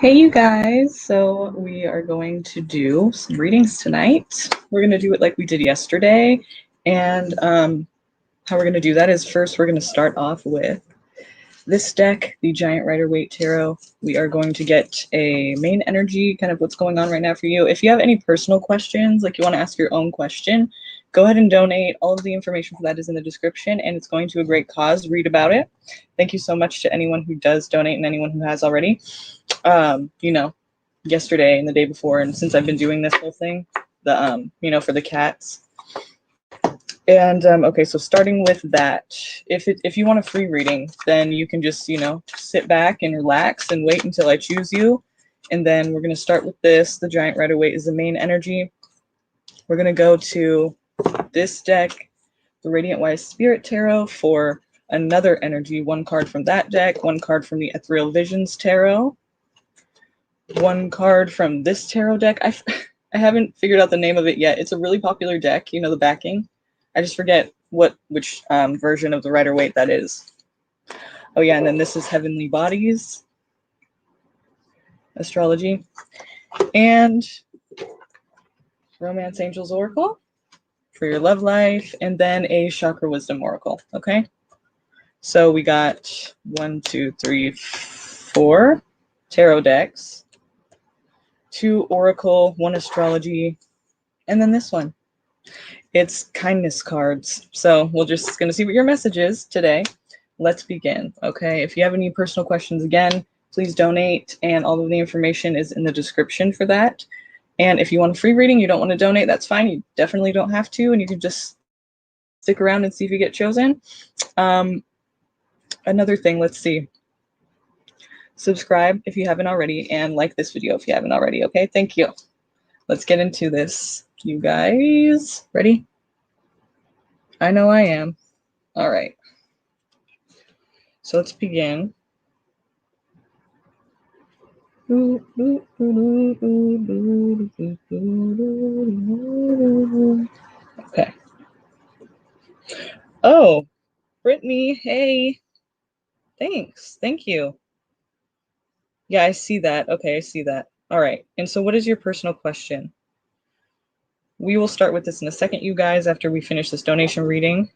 Hey, you guys. So we are going to do some readings tonight. We're going to do it like we did yesterday. And how we're going to do that is first we're going to start off with this deck, the Giant Rider-Waite Tarot. We are going to get a main energy, kind of what's going on right now for you. If you have any personal questions, like you want to ask your own question, go ahead and donate. All of the information for that is in the description, and it's going to a great cause. Read about it. Thank you so much to anyone who does donate and anyone who has already. Yesterday and the day before, and since I've been doing this whole thing, for the cats. And okay, so starting with that, if you want a free reading, then you can just sit back and relax and wait until I choose you. And then we're going to start with this. The Giant Rider-Waite is the main energy. We're going to go to this deck, the Radiant Wise Spirit Tarot, for another energy. One card from that deck, one card from the Ethereal Visions Tarot, one card from this tarot deck. I haven't figured out the name of it yet. It's a really popular deck, the backing. I just forget which version of the Rider-Waite that is. Oh yeah, and then this is Heavenly Bodies Astrology, and Romance Angels Oracle for your love life, and then a Chakra Wisdom Oracle. Okay, so we got 1, 2, 3, 4 tarot decks, 2 Oracle, 1 Astrology, and then this one. It's kindness cards. So we're just going to see what your message is today. Let's begin. Okay, if you have any personal questions, again, please donate, and all of the information is in the description for that. And if you want a free reading, you don't want to donate, that's fine. You definitely don't have to, and you can just stick around and see if you get chosen. Another thing, let's see. Subscribe if you haven't already, and like this video if you haven't already. Okay, thank you. Let's get into this. You guys ready? I know I am. All right. So let's begin. Okay. Oh, Brittany, hey. Thanks. Thank you. Yeah, I see that. Okay, I see that. All right. And so what is your personal question? We will start with this in a second, you guys, after we finish this donation reading.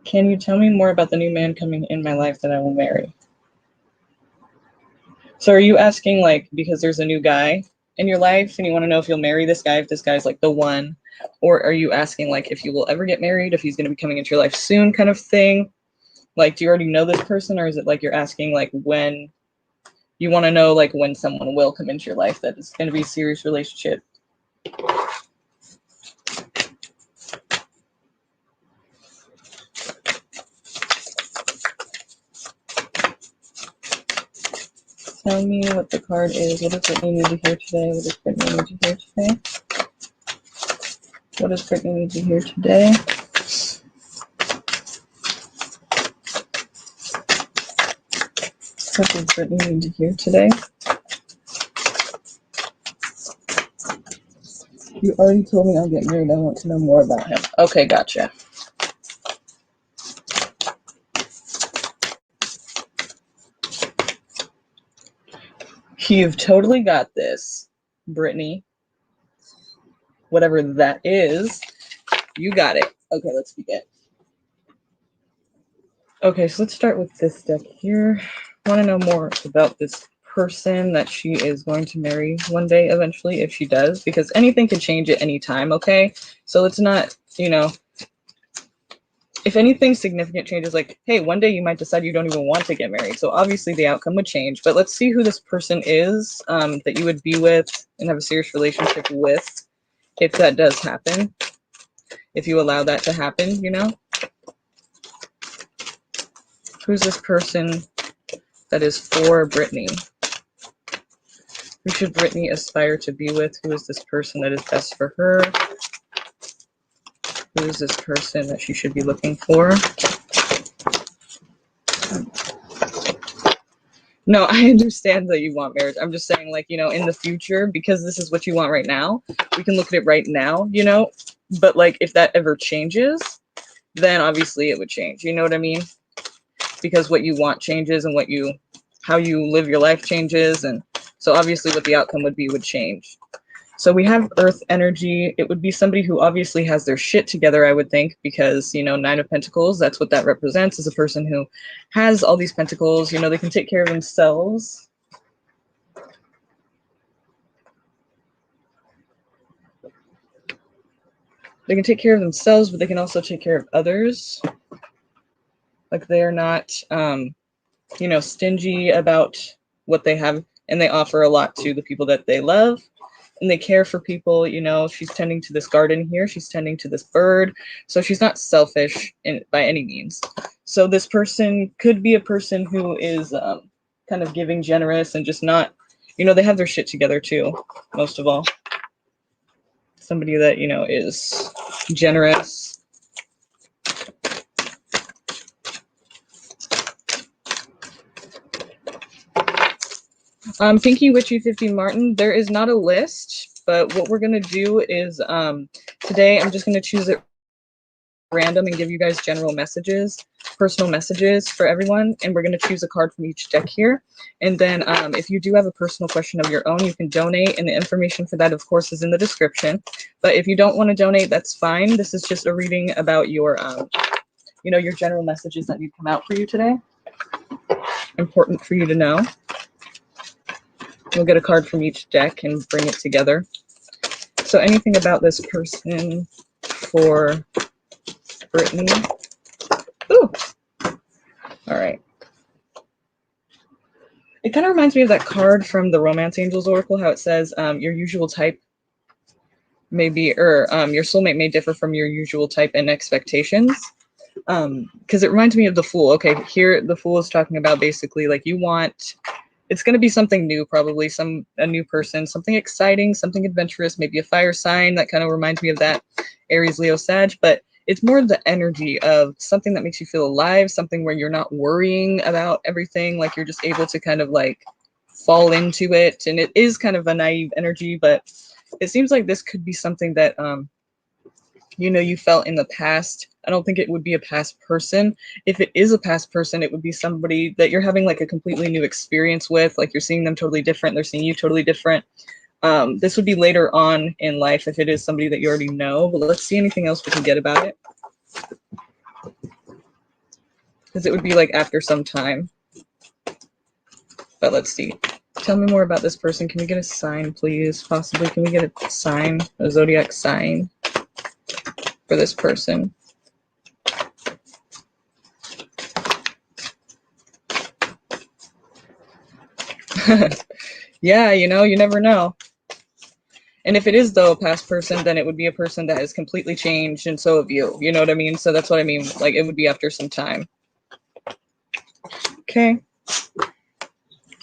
Can you tell me more about the new man coming in my life that I will marry? So are you asking, like, because there's a new guy in your life and you want to know if you'll marry this guy, if this guy's like the one? Or are you asking, like, if you will ever get married, if he's going to be coming into your life soon, kind of thing? Like, do you already know this person, or is it like you're asking, like, when you want to know, like, when someone will come into your life that is going to be a serious relationship? Tell me what the card is. What does Brittany need to hear today? What does Brittany need to hear today? What does Brittany need to hear today? What does Brittany need to hear today? You already told me I'll get married. I want to know more about him. Okay, gotcha. You've totally got this, Brittany. Whatever that is, you got it. Okay, let's begin. Okay, so let's start with this deck here. I want to know more about this person that she is going to marry one day eventually, if she does, because anything can change at any time, okay? So it's not, if anything significant changes, like, hey, one day you might decide you don't even want to get married. So obviously the outcome would change. But let's see who this person is that you would be with and have a serious relationship with, if that does happen. If you allow that to happen, Who's this person that is for Brittany? Who should Brittany aspire to be with? Who is this person that is best for her? Who is this person that she should be looking for? No, I understand that you want marriage. I'm just saying, like, you know, in the future, because this is what you want right now, we can look at it right now, you know? But, like, if that ever changes, then obviously it would change. You know what I mean? Because what you want changes and how you live your life changes. And so obviously what the outcome would be would change. So we have earth energy. It would be somebody who obviously has their shit together, I would think, because, you know, Nine of Pentacles, that's what that represents, is a person who has all these pentacles. You know, they can take care of themselves. They can take care of themselves, but they can also take care of others. Like, they're not, you know, stingy about what they have, and they offer a lot to the people that they love. And they care for people. You know, she's tending to this garden here. She's tending to this bird. So she's not selfish by any means. So this person could be a person who is kind of giving, generous, and just not, you know, they have their shit together too, most of all. Somebody that, you know, is generous. Pinky Witchy 50 Martin, there is not a list, but what we're going to do is today I'm just going to choose it random and give you guys general messages, personal messages for everyone, and we're going to choose a card from each deck here. And then if you do have a personal question of your own, you can donate, and the information for that, of course, is in the description. But if you don't want to donate, that's fine. This is just a reading about your you know, your general messages that need to come out for you today. Important for you to know. We'll get a card from each deck and bring it together. So anything about this person for Brittany. Ooh. All right. It kind of reminds me of that card from the Romance Angels Oracle, how it says your usual type may be, or your soulmate may differ from your usual type and expectations. Because it reminds me of the Fool. Okay, here the Fool is talking about basically like you want, it's going to be something new, probably a new person, something exciting, something adventurous, maybe a fire sign. That kind of reminds me of that Aries, Leo, Sag, but it's more the energy of something that makes you feel alive, something where you're not worrying about everything, like you're just able to kind of like fall into it. And it is kind of a naive energy, but it seems like this could be something that, you know, you felt in the past. I don't think it would be a past person. If it is a past person, it would be somebody that you're having like a completely new experience with, like you're seeing them totally different, they're seeing you totally different. This would be later on in life if it is somebody that you already know, but let's see anything else we can get about it. Because it would be like after some time. But let's see. Tell me more about this person. Can we get a sign, please? Possibly, can we get a sign, a zodiac sign for this person? Yeah, you know, you never know. And if it is, though, a past person, then it would be a person that has completely changed, and so have you. You know what I mean? So that's what I mean. Like, it would be after some time. Okay.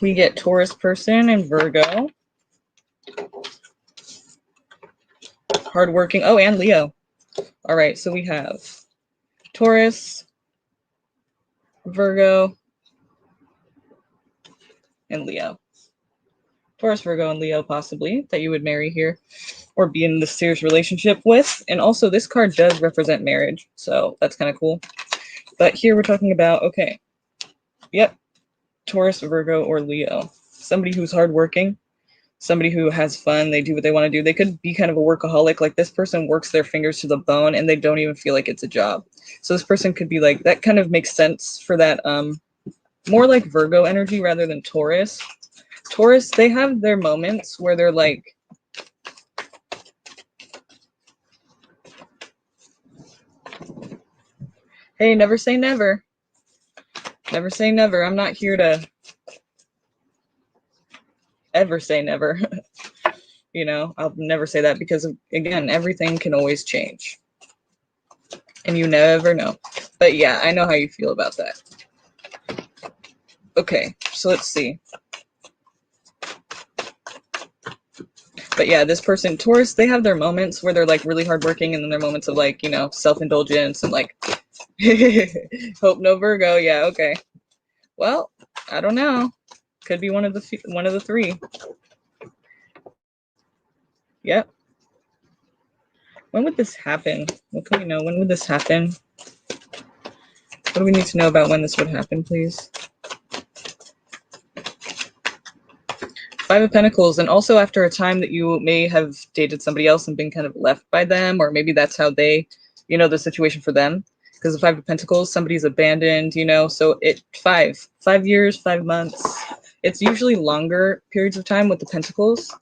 We get Taurus person and Virgo. Hardworking. Oh, and Leo. All right, so we have Taurus, Virgo, and Leo. Taurus, Virgo, and Leo, possibly, that you would marry here or be in this serious relationship with. And also, this card does represent marriage, so that's kind of cool. But here we're talking about, okay, yep, Taurus, Virgo, or Leo. Somebody who's hardworking, somebody who has fun, they do what they want to do. They could be kind of a workaholic, like this person works their fingers to the bone and they don't even feel like it's a job. So this person could be like, that kind of makes sense for that, more like Virgo energy rather than Taurus. Taurus, they have their moments where they're like, hey, never say never. Never say never. I'm not here to ever say never. You know, I'll never say that because, again, everything can always change. And you never know. But yeah, I know how you feel about that. Okay, so let's see. But yeah, this person, Taurus, they have their moments where they're like really hardworking, and then their moments of like, you know, self-indulgence and like hope no Virgo. Yeah, okay. Well, I don't know. Could be one of the three. Yep. When would this happen? What can we know? When would this happen? What do we need to know about when this would happen, please? Five of Pentacles, and also after a time that you may have dated somebody else and been kind of left by them, or maybe that's how they, you know, the situation for them. Because the Five of Pentacles, somebody's abandoned, you know, so 5 years, 5 months. It's usually longer periods of time with the Pentacles.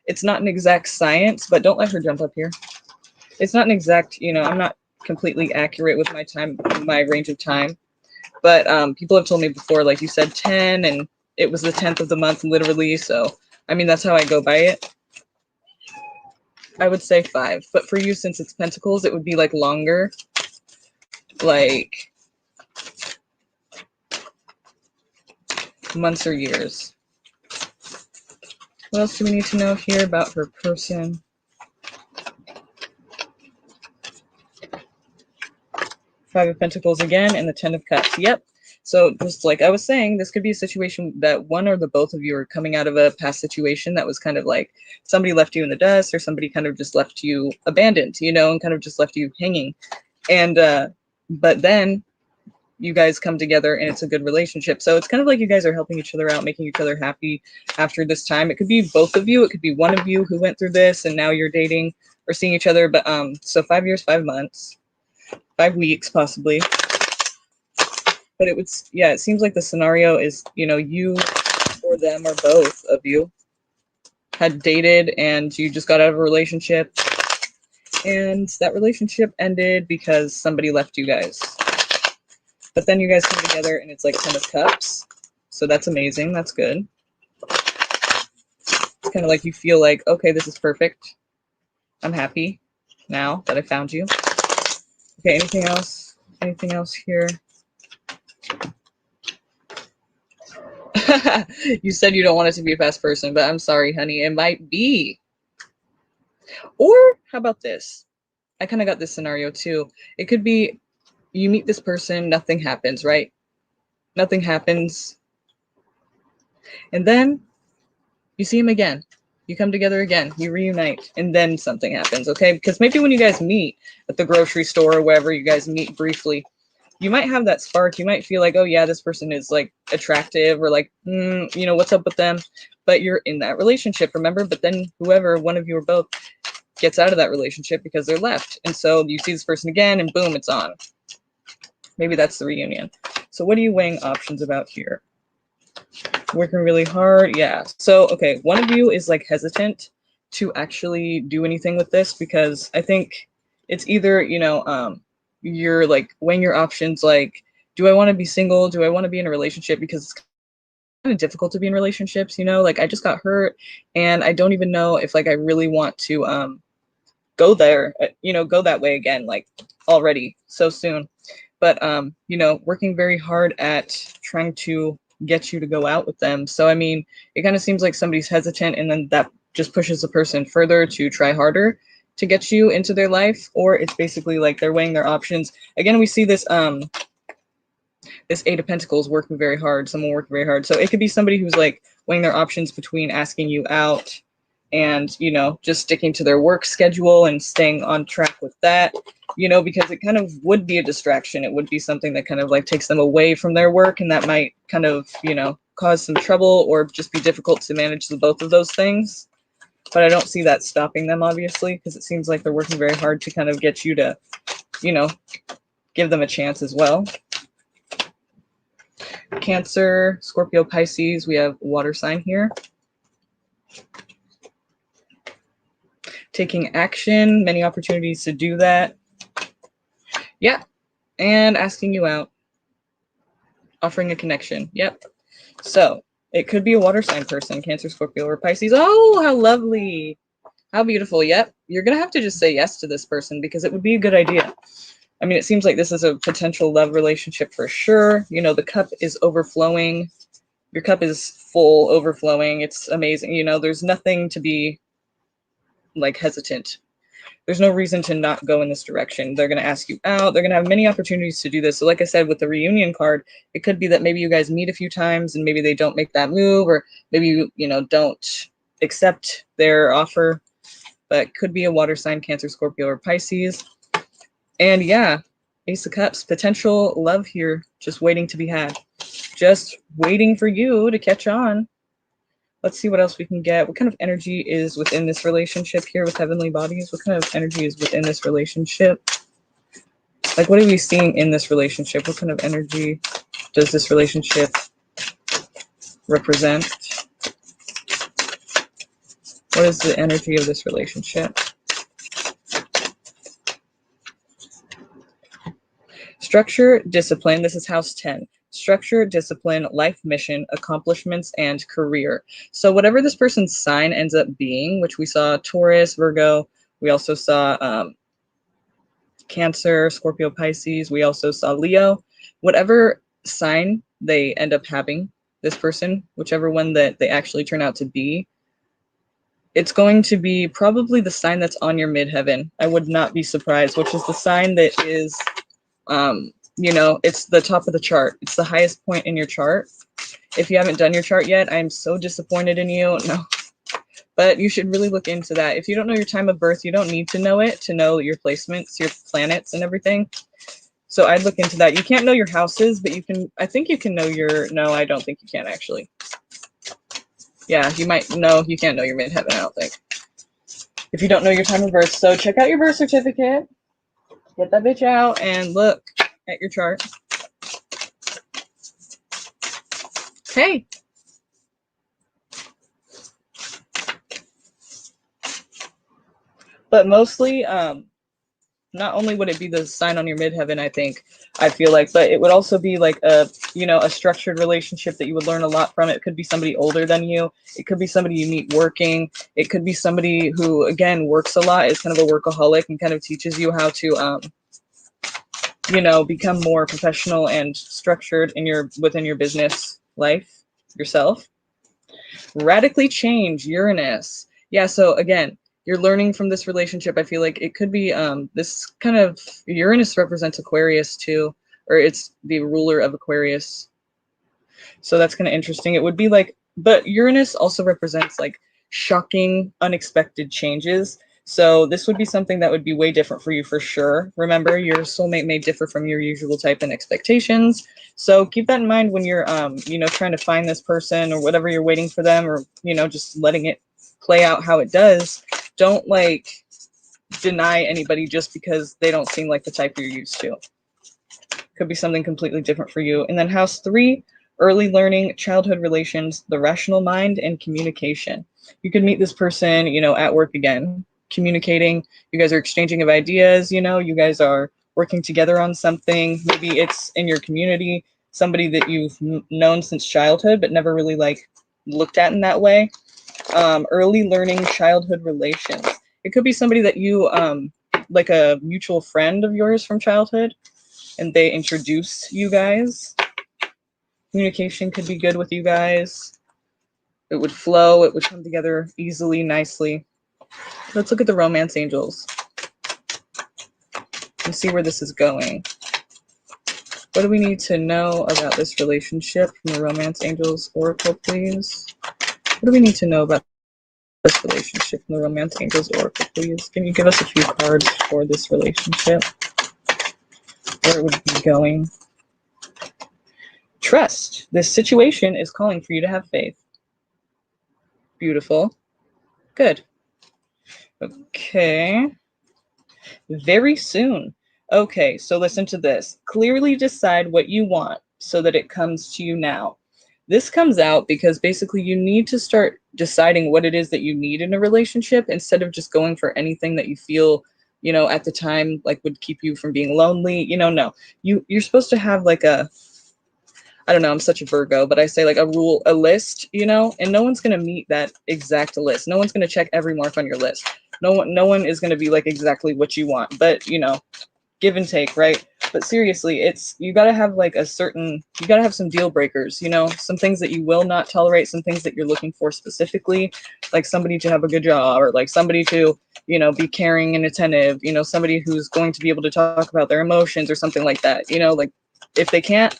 It's not an exact science, but don't let her jump up here. It's not an exact, you know, I'm not completely accurate with my range of time. But people have told me before, like you said, 10, and it was the 10th of the month, literally. So, I mean, that's how I go by it. I would say 5. But for you, since it's Pentacles, it would be like longer. Like months or years. What else do we need to know here about her person? Five of Pentacles again, and the 10 of Cups. Yep. So just like I was saying, this could be a situation that one or the both of you are coming out of a past situation that was kind of like somebody left you in the dust, or somebody kind of just left you abandoned, you know, and kind of just left you hanging. And but then you guys come together and it's a good relationship. So it's kind of like you guys are helping each other out, making each other happy after this time. It could be both of you. It could be one of you who went through this and now you're dating or seeing each other. But so 5 years, 5 months, 5 weeks possibly. But it would, yeah, it seems like the scenario is, you know, you or them or both of you had dated and you just got out of a relationship, and that relationship ended because somebody left you guys. But then you guys come together and it's like 10 of Cups. So that's amazing. That's good. It's kind of like you feel like, okay, this is perfect. I'm happy now that I found you. Okay, anything else? Anything else here? You said you don't want it to be a past person, but I'm sorry, honey. It might be. Or how about this? I kind of got this scenario too. It could be you meet this person, nothing happens, right? Nothing happens. And then you see him again. You come together again. You reunite. And then something happens, okay? Because maybe when you guys meet at the grocery store or wherever you guys meet briefly, you might have that spark. You might feel like, oh yeah, this person is like attractive, or like, you know, what's up with them? But you're in that relationship, remember? But then whoever, one of you or both, gets out of that relationship because they're left. And so you see this person again and boom, it's on. Maybe that's the reunion. So what are you weighing options about here? Working really hard. Yeah. So, okay, one of you is like hesitant to actually do anything with this because I think it's either, you know, you're like weighing your options like, do I want to be single? Do I want to be in a relationship? Because it's kind of difficult to be in relationships, you know, like I just got hurt and I don't even know if like I really want to go there, you know, go that way again, like already so soon. But you know, working very hard at trying to get you to go out with them. So I mean, it kind of seems like somebody's hesitant, and then that just pushes the person further to try harder to get you into their life. Or it's basically like they're weighing their options. Again, we see this this Eight of Pentacles working very hard, someone working very hard. So it could be somebody who's like weighing their options between asking you out and, you know, just sticking to their work schedule and staying on track with that, you know, because it kind of would be a distraction. It would be something that kind of like takes them away from their work, and that might kind of, you know, cause some trouble or just be difficult to manage the both of those things. But I don't see that stopping them, obviously, because it seems like they're working very hard to kind of get you to, you know, give them a chance as well. Cancer, Scorpio, Pisces, we have water sign here. Taking action, many opportunities to do that. Yeah, and asking you out. Offering a connection. Yep. So it could be a water sign person, Cancer, Scorpio, or Pisces. Oh, how lovely. How beautiful. Yep. You're going to have to just say yes to this person because it would be a good idea. I mean, it seems like this is a potential love relationship for sure. You know, the cup is overflowing. Your cup is full, overflowing. It's amazing. You know, there's nothing to be like hesitant. There's no reason to not go in this direction. They're going to ask you out. They're going to have many opportunities to do this. So like I said, with the reunion card, it could be that maybe you guys meet a few times and maybe they don't make that move, or maybe you know, don't accept their offer. But could be a water sign, Cancer, Scorpio, or Pisces. And yeah, Ace of Cups, potential love here, just waiting to be had. Just waiting for you to catch on. Let's see what else we can get. What kind of energy is within this relationship here with Heavenly Bodies? What kind of energy is within this relationship? Like, what are we seeing in this relationship? What kind of energy does this relationship represent? What is the energy of this relationship? Structure, discipline. This is house 10. Structure, discipline, life mission, accomplishments, and career. So whatever this person's sign ends up being, which we saw Taurus, Virgo, we also saw Cancer, Scorpio, Pisces, we also saw Leo. Whatever sign they end up having, this person, whichever one that they actually turn out to be, it's going to be probably the sign that's on your midheaven. I would not be surprised, which is the sign that is you know, it's the top of the chart. It's the highest point in your chart. If you haven't done your chart yet, I'm so disappointed in you. No, but you should really look into that. If you don't know your time of birth, you don't need to know it to know your placements, your planets and everything. So I'd look into that. You can't know your houses, but you can, I think you can know your, no, I don't think you can actually. Yeah, you might know, you can't know your midheaven, I don't think. If you don't know your time of birth. So check out your birth certificate. Get that bitch out and look at your chart. Okay. But mostly, not only would it be the sign on your midheaven, I feel like, but it would also be like a, you know, a structured relationship that you would learn a lot from. It could be somebody older than you. It could be somebody you meet working. It could be somebody who, again, works a lot, is kind of a workaholic and kind of teaches you how to, you know, become more professional and structured in your, within your business life yourself. Radically change, Uranus. Yeah, so again, you're learning from this relationship. I feel like it could be this kind of, Uranus represents Aquarius too, or it's the ruler of Aquarius. So that's kind of interesting. It would be like, but Uranus also represents like shocking, unexpected changes. So this would be something that would be way different for you for sure. Remember, your soulmate may differ from your usual type and expectations. So keep that in mind when you're, you know, trying to find this person or whatever you're waiting for them, or, you know, just letting it play out how it does. Don't like deny anybody just because they don't seem like the type you're used to. Could be something completely different for you. And then house 3, early learning, childhood relations, the rational mind, and communication. You could meet this person, you know, at work again, communicating. You guys are exchanging of ideas, you know, you guys are working together on something. Maybe it's in your community, somebody that you've known since childhood, but never really like looked at in that way. Early learning, childhood relations. It could be somebody that you, like a mutual friend of yours from childhood, and they introduce you guys. Communication could be good with you guys. It would flow. It would come together easily, nicely. Let's look at the romance angels and see where this is going. What do we need to know about this relationship from the romance angels oracle, please? What do we need to know about this relationship from the romance angels oracle, please? Can you give us a few cards for this relationship? Where it would be going? Trust. This situation is calling for you to have faith. Beautiful. Good. Okay. Very soon. Okay, so listen to this. Clearly decide what you want so that it comes to you now. This comes out because basically you need to start deciding what it is that you need in a relationship instead of just going for anything that you feel, you know, at the time, like would keep you from being lonely. You know, no. You're supposed to have like a, I don't know, I'm such a Virgo, but I say like a list, you know, and no one's going to meet that exact list. No one's going to check every mark on your list. No one is going to be like exactly what you want, but you know, give and take, right? But seriously, it's, you got to have like you got to have some deal breakers, you know, some things that you will not tolerate, some things that you're looking for specifically, like somebody to have a good job, or like somebody to, you know, be caring and attentive, you know, somebody who's going to be able to talk about their emotions or something like that, you know, like if they can't,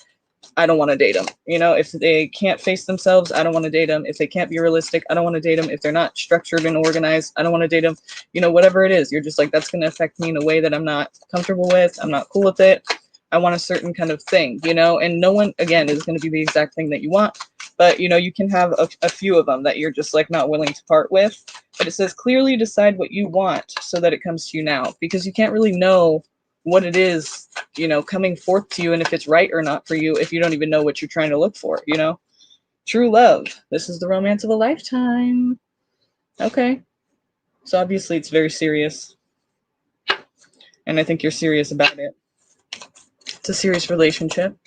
I don't want to date them. You know, if they can't face themselves, I don't want to date them. If they can't be realistic, I don't want to date them. If they're not structured and organized, I don't want to date them. You know, whatever it is, you're just like, that's going to affect me in a way that I'm not comfortable with. I'm not cool with it. I want a certain kind of thing, you know, and no one, again, is going to be the exact thing that you want. But, you know, you can have a few of them that you're just like not willing to part with. But it says clearly decide what you want so that it comes to you now, because you can't really know what it is, you know, coming forth to you and if it's right or not for you if you don't even know what you're trying to look for, you know. True love, this is the romance of a lifetime. Okay, so obviously it's very serious, and I think you're serious about it. It's a serious relationship.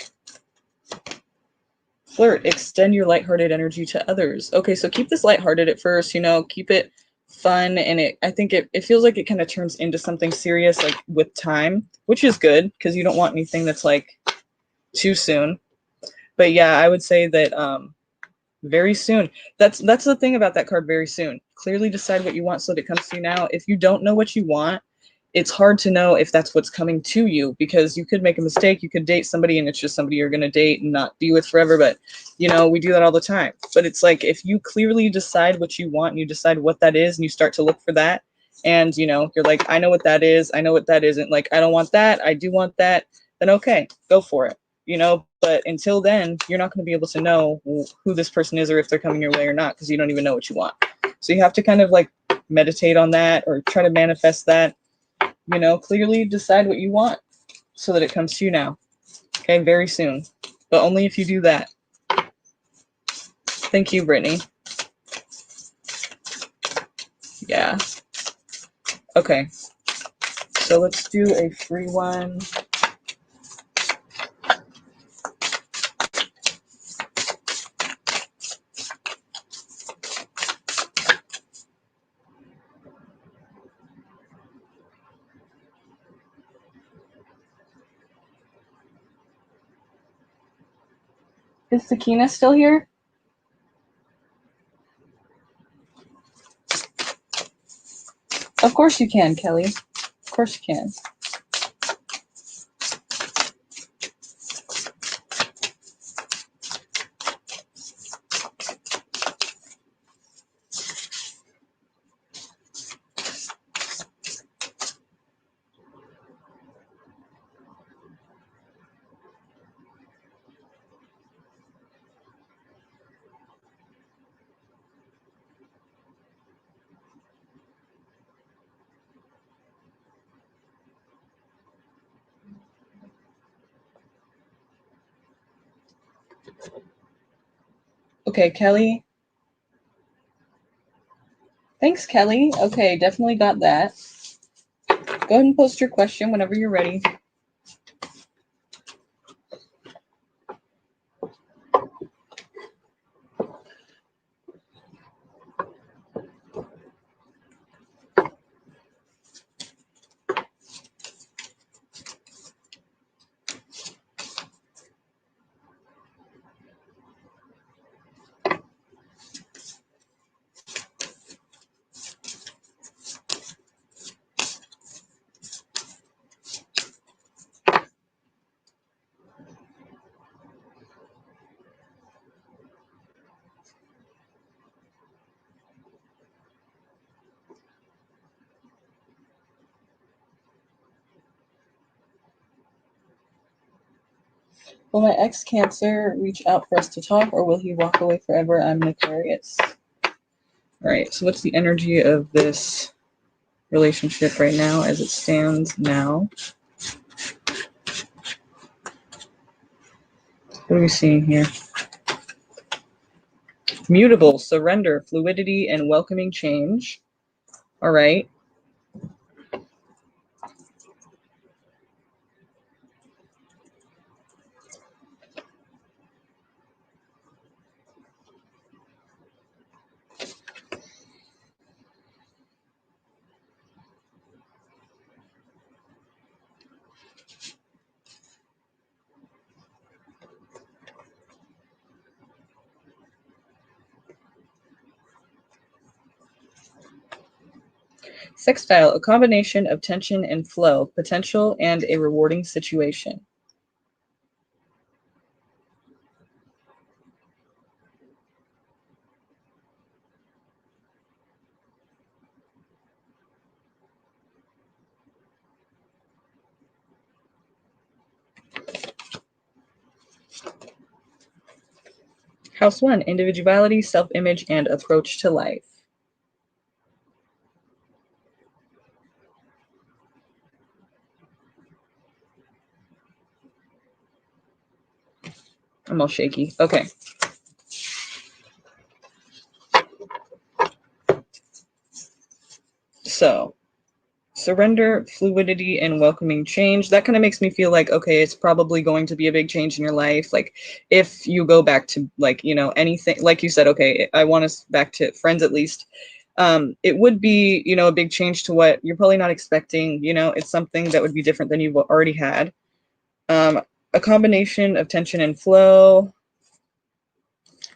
Flirt, extend your lighthearted energy to others. Okay, so keep this lighthearted at first, you know, keep it fun, and I think it feels like it kind of turns into something serious like with time, which is good because you don't want anything that's like too soon. But yeah, I would say that very soon. That's the thing about that card, very soon. Clearly decide what you want so that it comes to you now. If you don't know what you want, it's hard to know if that's what's coming to you, because you could make a mistake. You could date somebody and it's just somebody you're going to date and not be with forever. But, you know, we do that all the time. But it's like if you clearly decide what you want and you decide what that is and you start to look for that, and, you know, you're like, I know what that is. I know what that isn't. Like, I don't want that. I do want that. Then okay, go for it. You know, but until then, you're not going to be able to know who this person is or if they're coming your way or not, because you don't even know what you want. So you have to kind of like meditate on that or try to manifest that, you know, clearly decide what you want so that it comes to you now. Okay, very soon. But only if you do that. Thank you, Brittany. Yeah. Okay. So let's do a free one. Is Sakina still here? Of course you can, Kelly. Of course you can. Okay, Kelly. Thanks, Kelly. Okay, definitely got that. Go ahead and post your question whenever you're ready. Will my ex-Cancer reach out for us to talk, or will he walk away forever? I'm an Aquarius. All right, so what's the energy of this relationship right now as it stands now? What are we seeing here? Mutable, surrender, fluidity, and welcoming change. All right. Sextile, a combination of tension and flow, potential and a rewarding situation. House 1, individuality, self-image, and approach to life. I'm all shaky. Okay. So, surrender, fluidity, and welcoming change. That kind of makes me feel like, okay, it's probably going to be a big change in your life. Like, if you go back to, like, you know, anything, like you said, okay, I want us back to friends at least. It would be, you know, a big change to what you're probably not expecting. You know, it's something that would be different than you've already had. A combination of tension and flow,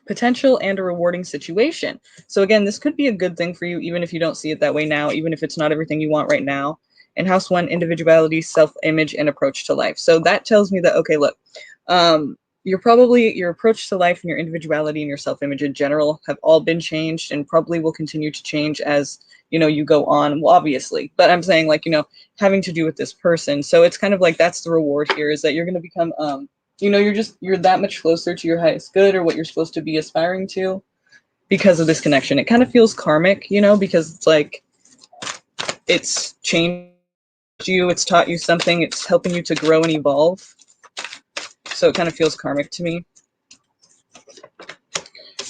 potential and a rewarding situation. So again, this could be a good thing for you, even if you don't see it that way now, even if it's not everything you want right now. And house 1, individuality, self-image, and approach to life. So that tells me that, okay, look, your approach to life and your individuality and your self-image in general have all been changed and probably will continue to change as, you know, you go on, well, obviously, but I'm saying, like, you know, having to do with this person. So it's kind of like, that's the reward here, is that you're going to become, you know, you're that much closer to your highest good, or what you're supposed to be aspiring to, because of this connection. It kind of feels karmic, you know, because it's like, it's changed you, it's taught you something, it's helping you to grow and evolve. So it kind of feels karmic to me.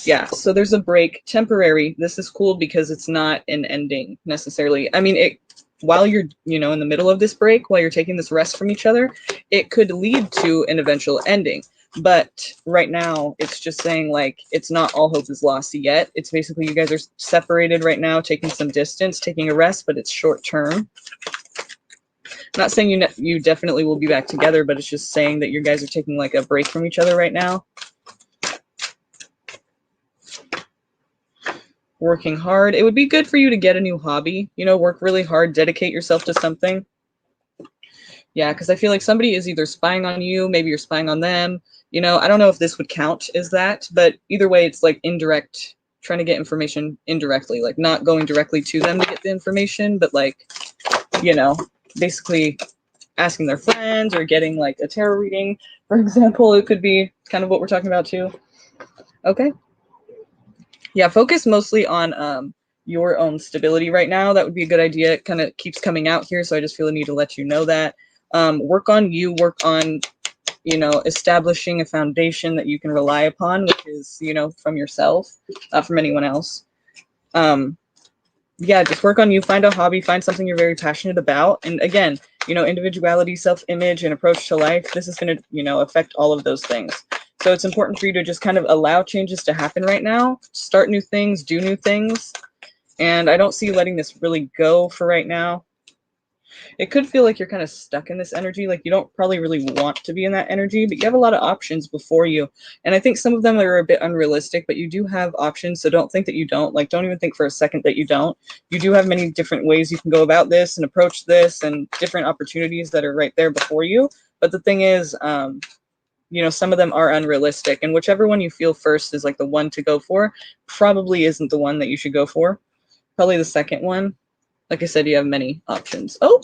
Yeah, so there's a break, temporary. This is cool because it's not an ending necessarily. I mean, while you're, you know, in the middle of this break, while you're taking this rest from each other, it could lead to an eventual ending. But right now, it's just saying, like, it's not all hope is lost yet. It's basically you guys are separated right now, taking some distance, taking a rest, but it's short term. I'm not saying you definitely will be back together, but it's just saying that you guys are taking like a break from each other right now. Working hard. It would be good for you to get a new hobby, you know, work really hard, dedicate yourself to something. Yeah, because I feel like somebody is either spying on you, maybe you're spying on them. You know, I don't know if this would count as that, but either way, it's like indirect, trying to get information indirectly, like not going directly to them to get the information, but like, you know, basically asking their friends or getting like a tarot reading, for example. It could be kind of what we're talking about too. Okay. Yeah, focus mostly on your own stability right now. That would be a good idea. It kind of keeps coming out here, so I just feel the need to let you know that. Work on you, work on, you know, establishing a foundation that you can rely upon, which is, you know, from yourself, not from anyone else. Yeah, just work on you, find a hobby, find something you're very passionate about. And again, you know, individuality, self-image, and approach to life, this is going to, you know, affect all of those things. So it's important for you to just kind of allow changes to happen right now, start new things, do new things. And I don't see you letting this really go for right now. It could feel like you're kind of stuck in this energy, like you don't probably really want to be in that energy, but you have a lot of options before you. And I think some of them are a bit unrealistic, but you do have options, so don't think that you don't. Like, don't even think for a second that you don't. You do have many different ways you can go about this and approach this, and different opportunities that are right there before you. But the thing is, you know, some of them are unrealistic, and whichever one you feel first is like the one to go for, probably isn't the one that you should go for. Probably the second one. Like I said, you have many options. Oh,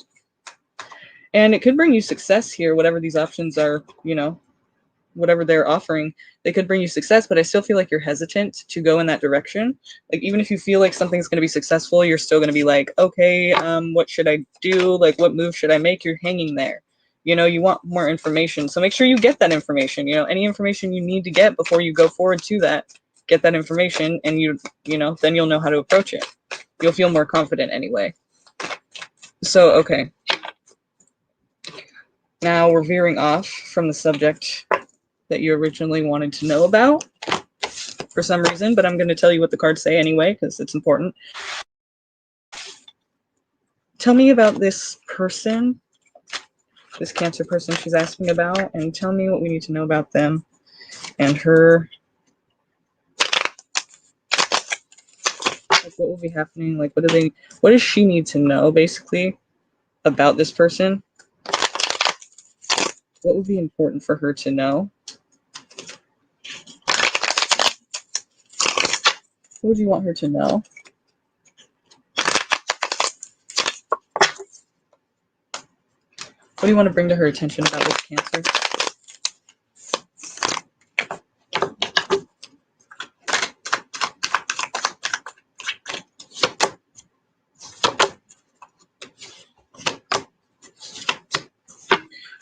and it could bring you success here, whatever these options are, you know, whatever they're offering, they could bring you success, but I still feel like you're hesitant to go in that direction. Like, even if you feel like something's going to be successful, you're still going to be like, okay, what should I do? Like, what move should I make? You're hanging there. You know, you want more information. So make sure you get that information. You know, any information you need to get before you go forward to that, get that information, and you know, then you'll know how to approach it. You'll feel more confident anyway. So, okay. Now we're veering off from the subject that you originally wanted to know about for some reason, but I'm going to tell you what the cards say anyway, because it's important. Tell me about this person, this Cancer person she's asking about, and tell me what we need to know about them and her Like, what will be happening? Like, what does she need to know, basically, about this person? What would be important for her to know? What would you want her to know? What do you want to bring to her attention about this Cancer?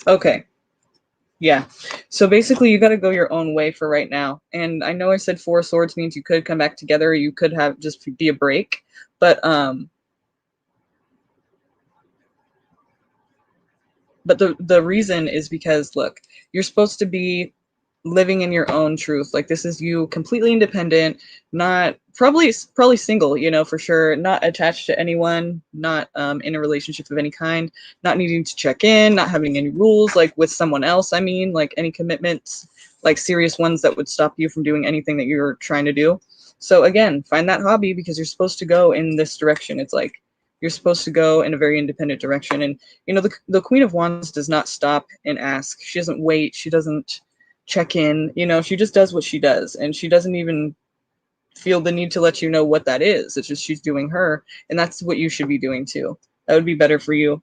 Okay. Yeah. So basically, you got to go your own way for right now. And I know I said 4 swords means you could come back together, or you could have just be a break. But the reason is because, look, you're supposed to be living in your own truth. Like, this is you completely independent, not probably single, you know, for sure, not attached to anyone, not in a relationship of any kind, not needing to check in, not having any rules like with someone else. I mean, like any commitments, like serious ones that would stop you from doing anything that you're trying to do. So again, find that hobby, because you're supposed to go in this direction. It's like you're supposed to go in a very independent direction. And you know, the Queen of Wands does not stop and ask. She doesn't wait. She doesn't check in. You know, she just does what she does, and she doesn't even feel the need to let you know what that is. It's just she's doing her, and that's what you should be doing too. That would be better for you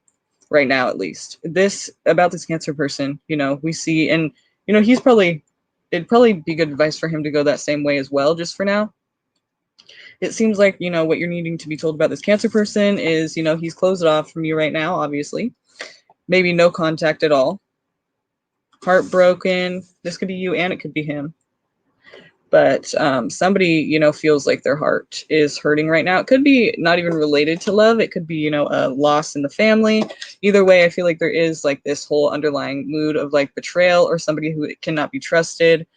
right now, at least. This about this Cancer person, you know, we see, and you know, it'd probably be good advice for him to go that same way as well, just for now. It seems like, you know, what you're needing to be told about this Cancer person is, you know, he's closed off from you right now, obviously. Maybe no contact at all. Heartbroken. This could be you and it could be him. But somebody, you know, feels like their heart is hurting right now. It could be not even related to love. It could be, you know, a loss in the family. Either way, I feel like there is like this whole underlying mood of like betrayal, or somebody who cannot be trusted.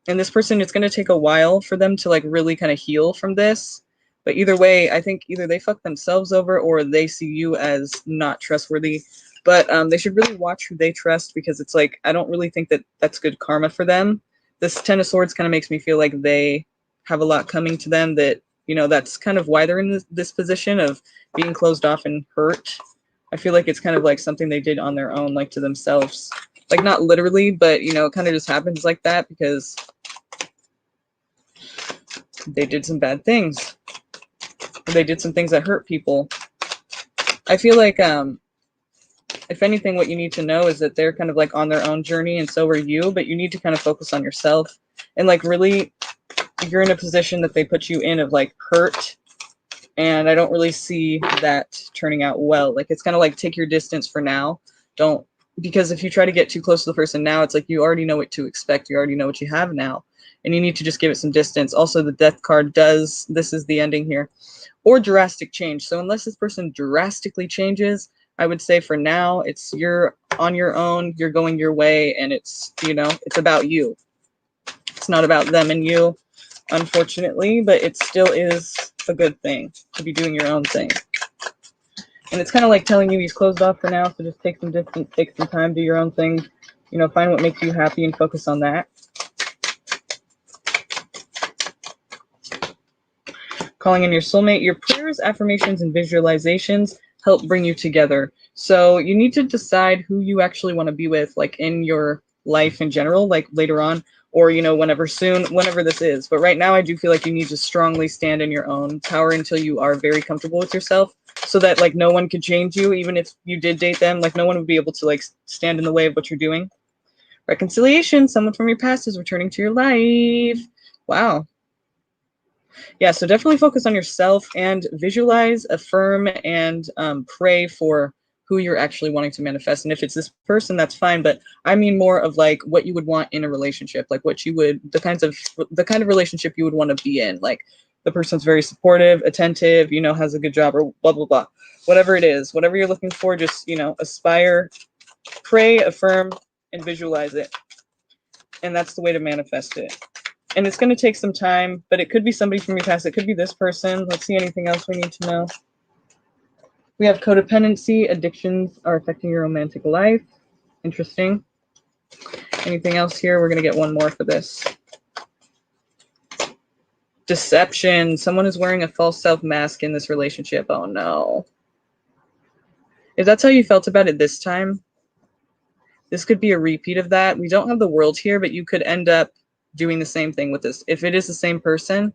And this person, it's going to take a while for them to like really kind of heal from this. But either way, I think either they fuck themselves over, or they see you as not trustworthy. But they should really watch who they trust, because it's like, I don't really think that that's good karma for them. This Ten of Swords kind of makes me feel like they have a lot coming to them, that, you know, that's kind of why they're in this position of being closed off and hurt. I feel like it's kind of like something they did on their own, like to themselves. Like, not literally, but, you know, it kind of just happens like that because they did some bad things. They did some things that hurt people. I feel like, if anything, what you need to know is that they're kind of like on their own journey, and so are you, but you need to kind of focus on yourself. And like, really, you're in a position that they put you in of like hurt, and I don't really see that turning out well. Like, it's kind of like, take your distance for now. Don't, because if you try to get too close to the person now, it's like you already know what to expect. You already know what you have now, and you need to just give it some distance. Also, the Death card does, this is the ending here, or drastic change. So unless this person drastically changes, I would say for now, it's you're on your own, you're going your way, and it's, you know, it's about you. It's not about them and you, unfortunately, but it still is a good thing to be doing your own thing. And it's kind of like telling you he's closed off for now, so just take some distance, take some time, do your own thing, you know, find what makes you happy and focus on that. Calling in your soulmate. Your prayers, affirmations, and visualizations help bring you together. So you need to decide who you actually want to be with, like in your life in general, like later on, or, you know, whenever soon, whenever this is. But right now, I do feel like you need to strongly stand in your own power until you are very comfortable with yourself, so that like no one could change you. Even if you did date them, like no one would be able to like stand in the way of what you're doing. Reconciliation. Someone from your past is returning to your life. Wow. Yeah, so definitely focus on yourself and visualize, affirm, and pray for who you're actually wanting to manifest. And if it's this person, that's fine. But I mean more of like what you would want in a relationship, like what you would, the kind of relationship you would want to be in. Like, the person's very supportive, attentive, you know, has a good job, or blah, blah, blah. Whatever it is, whatever you're looking for, just, you know, aspire, pray, affirm, and visualize it. And that's the way to manifest it. And it's going to take some time, but it could be somebody from your past. It could be this person. Let's see, anything else we need to know. We have codependency. Addictions are affecting your romantic life. Interesting. Anything else here? We're going to get one more for this. Deception. Someone is wearing a false self mask in this relationship. Oh no. If that's how you felt about it this time, this could be a repeat of that. We don't have the world here, but you could end up doing the same thing with this. If it is the same person,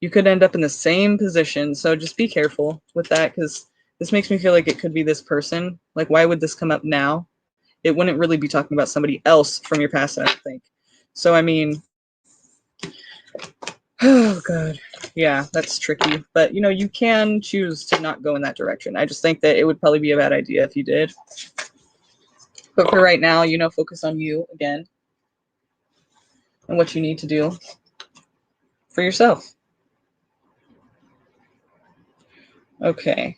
you could end up in the same position. So just be careful with that, because this makes me feel like it could be this person. Like, why would this come up now? It wouldn't really be talking about somebody else from your past, I don't think. So, I mean, oh, God. Yeah, that's tricky. But, you know, you can choose to not go in that direction. I just think that it would probably be a bad idea if you did. But for right now, you know, focus on you again and what you need to do for yourself. Okay.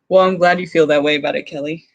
Well, I'm glad you feel that way about it, Kelly.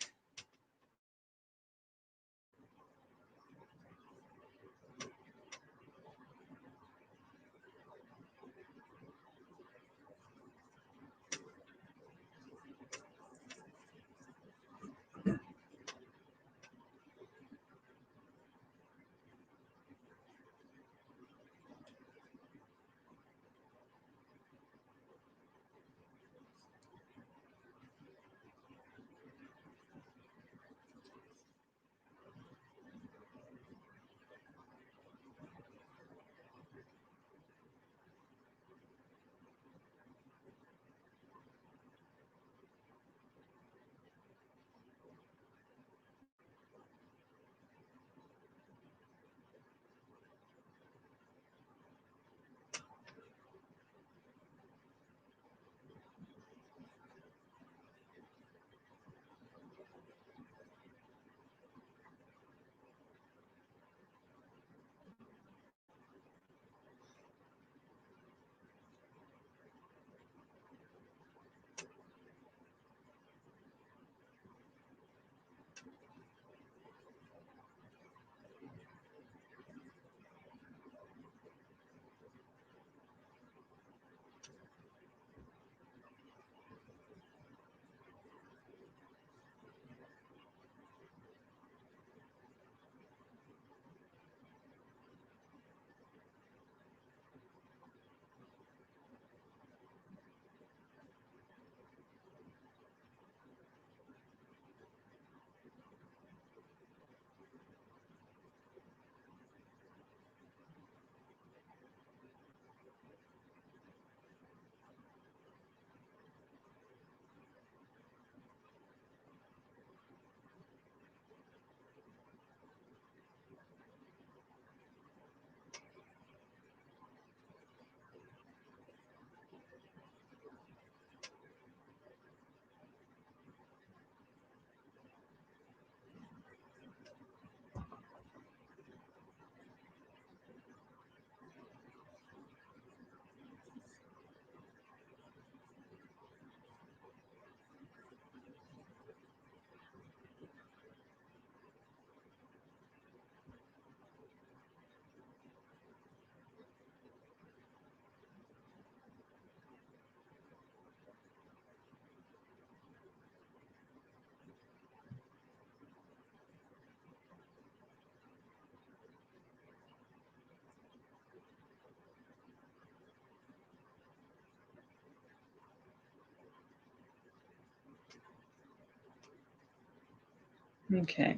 Okay.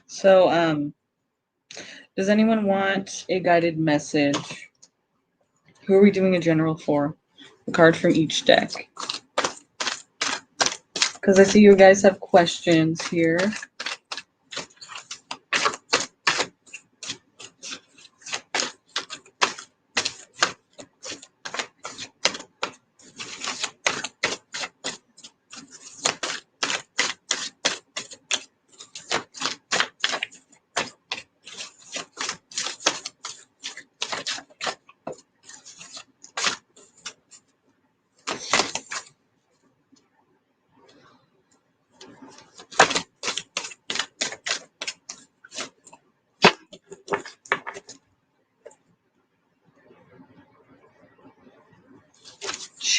So, does anyone want a guided message? Who are we doing a general for? A card from each deck. Because I see you guys have questions here.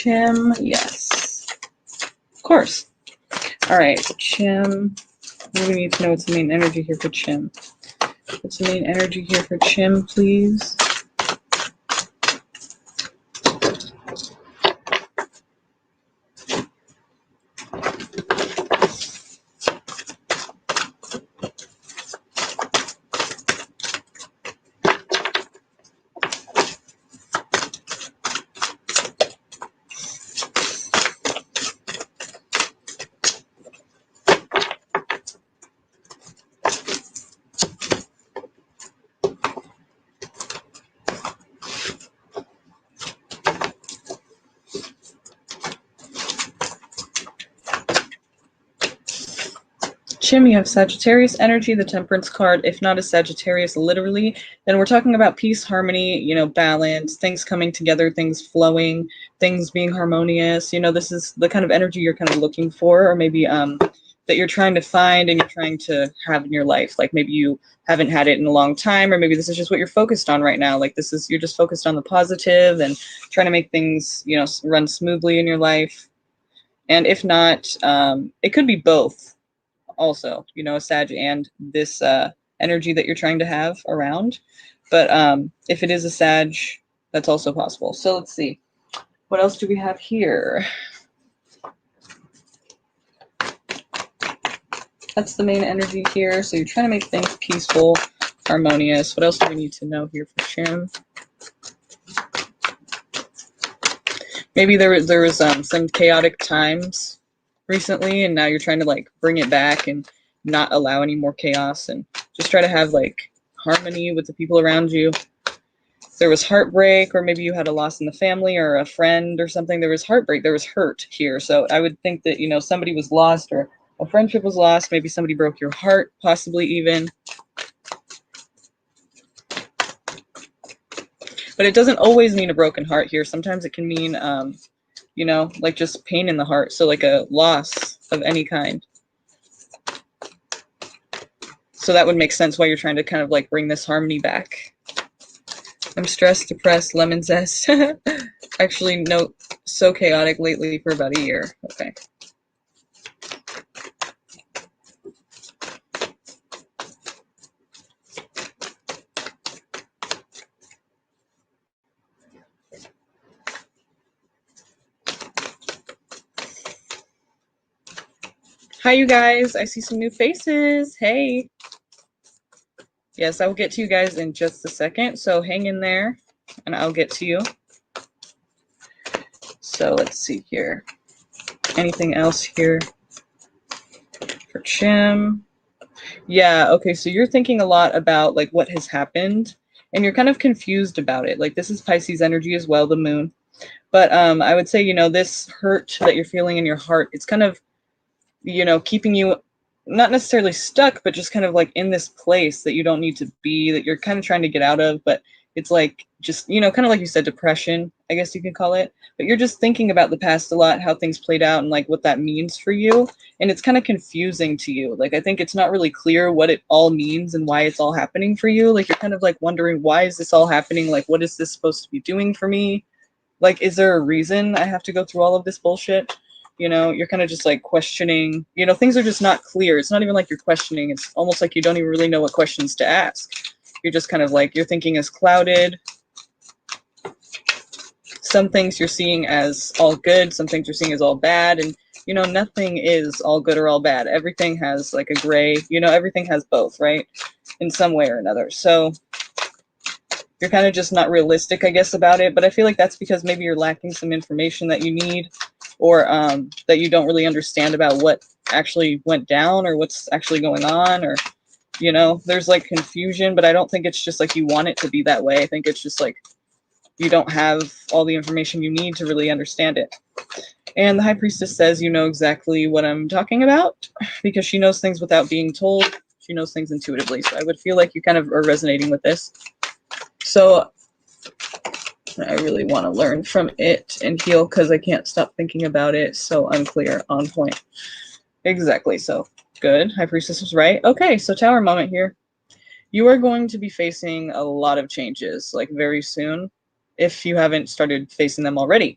Chim, yes. Of course. All right, Chim. We need to know what's the main energy here for Chim. What's the main energy here for Chim, please? Chim, you have Sagittarius energy, the Temperance card. If not a Sagittarius literally, then we're talking about peace, harmony, you know, balance, things coming together, things flowing, things being harmonious. You know, this is the kind of energy you're kind of looking for, or maybe that you're trying to find and you're trying to have in your life. Like maybe you haven't had it in a long time, or maybe this is just what you're focused on right now. Like you're just focused on the positive and trying to make things, you know, run smoothly in your life. And if not, it could be both. Also, you know, a Sag and this energy that you're trying to have around. But if it is a Sag, that's also possible. So let's see. What else do we have here? That's the main energy here. So you're trying to make things peaceful, harmonious. What else do we need to know here for Chim? Maybe there was some chaotic times recently, and now you're trying to like bring it back and not allow any more chaos and just try to have like harmony with the people around you. There was heartbreak, or maybe you had a loss in the family or a friend or something. There was heartbreak, there was hurt here. So I would think that, you know, somebody was lost, or a friendship was lost. Maybe somebody broke your heart, possibly even. But it doesn't always mean a broken heart here. Sometimes it can mean you know, like just pain in the heart. So like a loss of any kind. So that would make sense why you're trying to kind of like bring this harmony back. I'm stressed, depressed, lemon zest. Actually, no, so chaotic lately for about a year. Okay. Hi, you guys. I see some new faces. Hey. Yes, I will get to you guys in just a second. So hang in there and I'll get to you. So let's see here. Anything else here for Chim? Yeah, okay, so you're thinking a lot about like what has happened and you're kind of confused about it. Like this is Pisces energy as well, the moon. But I would say, you know, this hurt that you're feeling in your heart, it's kind of, you know, keeping you not necessarily stuck, but just kind of like in this place that you don't need to be, that you're kind of trying to get out of. But it's like just, you know, kind of like you said, depression, I guess you could call it. But you're just thinking about the past a lot, how things played out and like what that means for you. And it's kind of confusing to you. Like, I think it's not really clear what it all means and why it's all happening for you. Like, you're kind of like wondering, why is this all happening? Like, what is this supposed to be doing for me? Like, is there a reason I have to go through all of this bullshit? You know, you're kind of just like questioning, you know, things are just not clear. It's not even like you're questioning. It's almost like you don't even really know what questions to ask. You're just kind of like, your thinking is clouded. Some things you're seeing as all good. Some things you're seeing as all bad. And, you know, nothing is all good or all bad. Everything has like a gray, you know, everything has both, right? In some way or another. So you're kind of just not realistic, I guess, about it. But I feel like that's because maybe you're lacking some information that you need, or that you don't really understand about what actually went down or what's actually going on, or, you know, there's like confusion, but I don't think it's just like you want it to be that way. I think it's just like you don't have all the information you need to really understand it. And the High Priestess says, you know exactly what I'm talking about, because she knows things without being told. She knows things intuitively. So I would feel like you kind of are resonating with this. So I really want to learn from it and heal, because I can't stop thinking about it. So unclear, on point. Exactly. So good. High Priestess was right. Okay, so Tower moment here. You are going to be facing a lot of changes, like very soon, if you haven't started facing them already.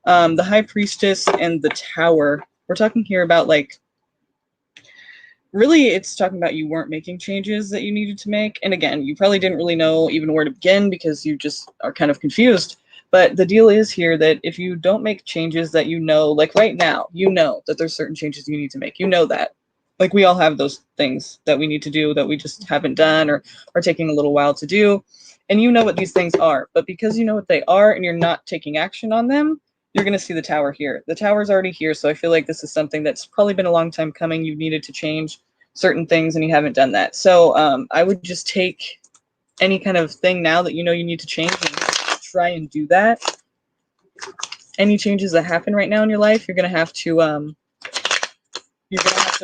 The High Priestess and the Tower. We're talking here about, like, really it's talking about you weren't making changes that you needed to make. And again, you probably didn't really know even where to begin because you just are kind of confused. But the deal is here that if you don't make changes that you know, like right now, you know that there's certain changes you need to make. You know that. Like we all have those things that we need to do that we just haven't done or are taking a little while to do. And you know what these things are. But because you know what they are and you're not taking action on them, you're going to see the Tower here. The Tower's already here, so I feel like this is something that's probably been a long time coming. You needed to change certain things and you haven't done that. So I would just take any kind of thing now that you know you need to change and try and do that. Any changes that happen right now in your life, you're going to have to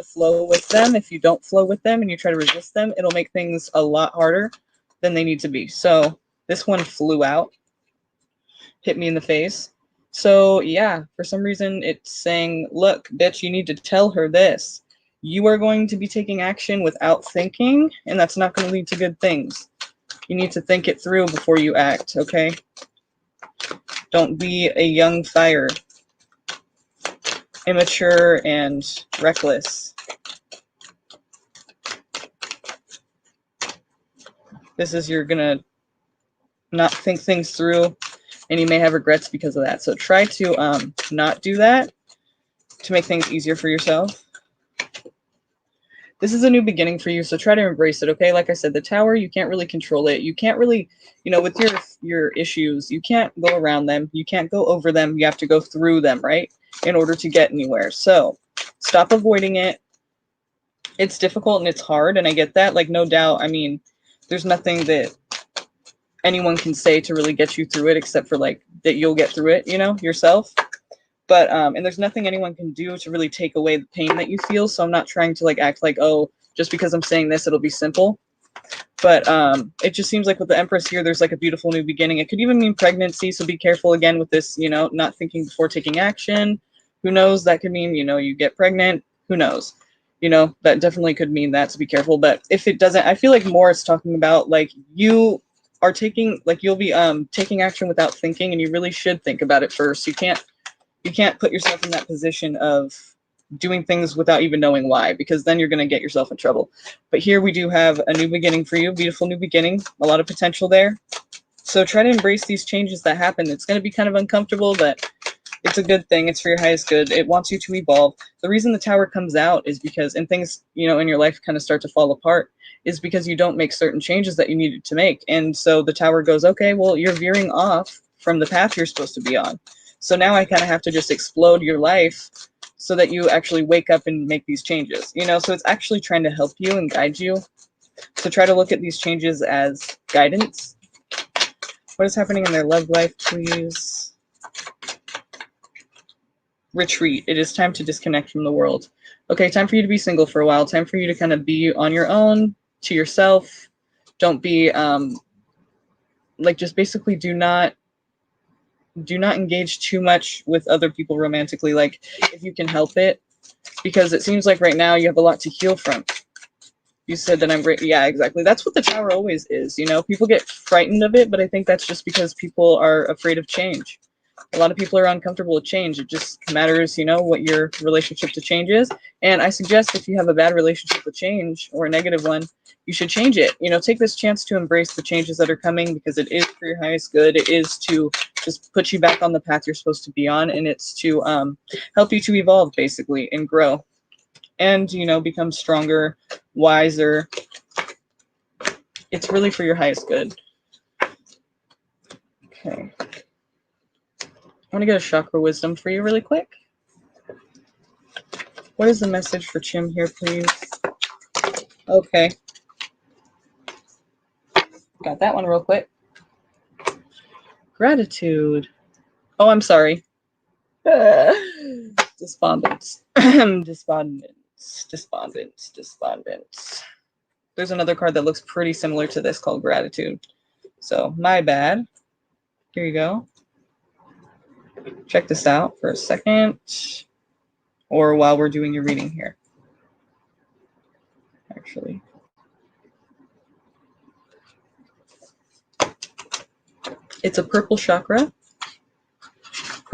flow with them. If you don't flow with them and you try to resist them, it'll make things a lot harder than they need to be. So this one flew out, hit me in the face. So yeah, for some reason it's saying, look, bitch, you need to tell her this. You are going to be taking action without thinking, and that's not going to lead to good things. You need to think it through before you act, okay? Don't be a young fire, immature and reckless. This is you're going to not think things through, and you may have regrets because of that. So try to not do that to make things easier for yourself. This is a new beginning for you, so try to embrace it, okay? Like I said, the Tower, you can't really control it. You can't really, you know, with your issues, you can't go around them. You can't go over them. You have to go through them, right, in order to get anywhere. So stop avoiding it. It's difficult and it's hard, and I get that. Like, no doubt, I mean, there's nothing that anyone can say to really get you through it except for, like, that you'll get through it, you know, yourself. But and there's nothing anyone can do to really take away the pain that you feel. So I'm not trying to like act like, oh, just because I'm saying this, it'll be simple. But it just seems like with the Empress here, there's like a beautiful new beginning. It could even mean pregnancy. So be careful again with this, you know, not thinking before taking action. Who knows? That could mean, you know, you get pregnant. Who knows? You know, that definitely could mean that, so be careful. But if it doesn't, I feel like more it's talking about like you are taking, like you'll be taking action without thinking, and you really should think about it first. You can't put yourself in that position of doing things without even knowing why, because then you're going to get yourself in trouble. But here we do have a new beginning for you, beautiful new beginning, a lot of potential there. So try to embrace these changes that happen. It's going to be kind of uncomfortable, but it's a good thing. It's for your highest good. It wants you to evolve. The reason the Tower comes out is because, and things, you know, in your life kind of start to fall apart, is because you don't make certain changes that you needed to make. And so the Tower goes, okay, well, you're veering off from the path you're supposed to be on. So now I kind of have to just explode your life so that you actually wake up and make these changes, you know? So it's actually trying to help you and guide you. So try to look at these changes as guidance. What is happening in their love life, please? Retreat. It is time to disconnect from the world. Okay, time for you to be single for a while. Time for you to kind of be on your own, to yourself. Don't be, like, just basically do not engage too much with other people romantically, like if you can help it, because it seems like right now you have a lot to heal from. You said that I'm great. Yeah, exactly. That's what the Tower always is, you know. People get frightened of it, but I think that's just because people are afraid of change. A lot of people are uncomfortable with change. It just matters, you know, what your relationship to change is. And I suggest if you have a bad relationship with change or a negative one, you should change it. You know, take this chance to embrace the changes that are coming, because it is for your highest good. It is to just put you back on the path you're supposed to be on, and it's to help you to evolve, basically, and grow. And, you know, become stronger, wiser. It's really for your highest good. Okay. I want to get a chakra wisdom for you really quick. What is the message for Chim here, please? Okay. Got that one real quick. Gratitude. Oh, I'm sorry. Despondence. Despondence. There's another card that looks pretty similar to this called Gratitude. So, my bad. Here you go. Check this out for a second, or while we're doing your reading here. Actually, it's a purple chakra.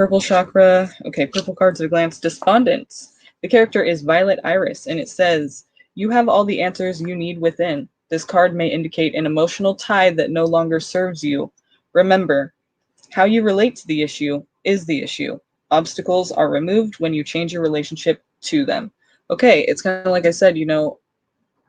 Purple chakra. Okay, purple cards at a glance. Despondence. The character is Violet Iris, and it says, you have all the answers you need within. This card may indicate an emotional tie that no longer serves you. Remember, how you relate to the issue is the issue. Obstacles are removed when you change your relationship to them. Okay, it's kind of like I said, you know,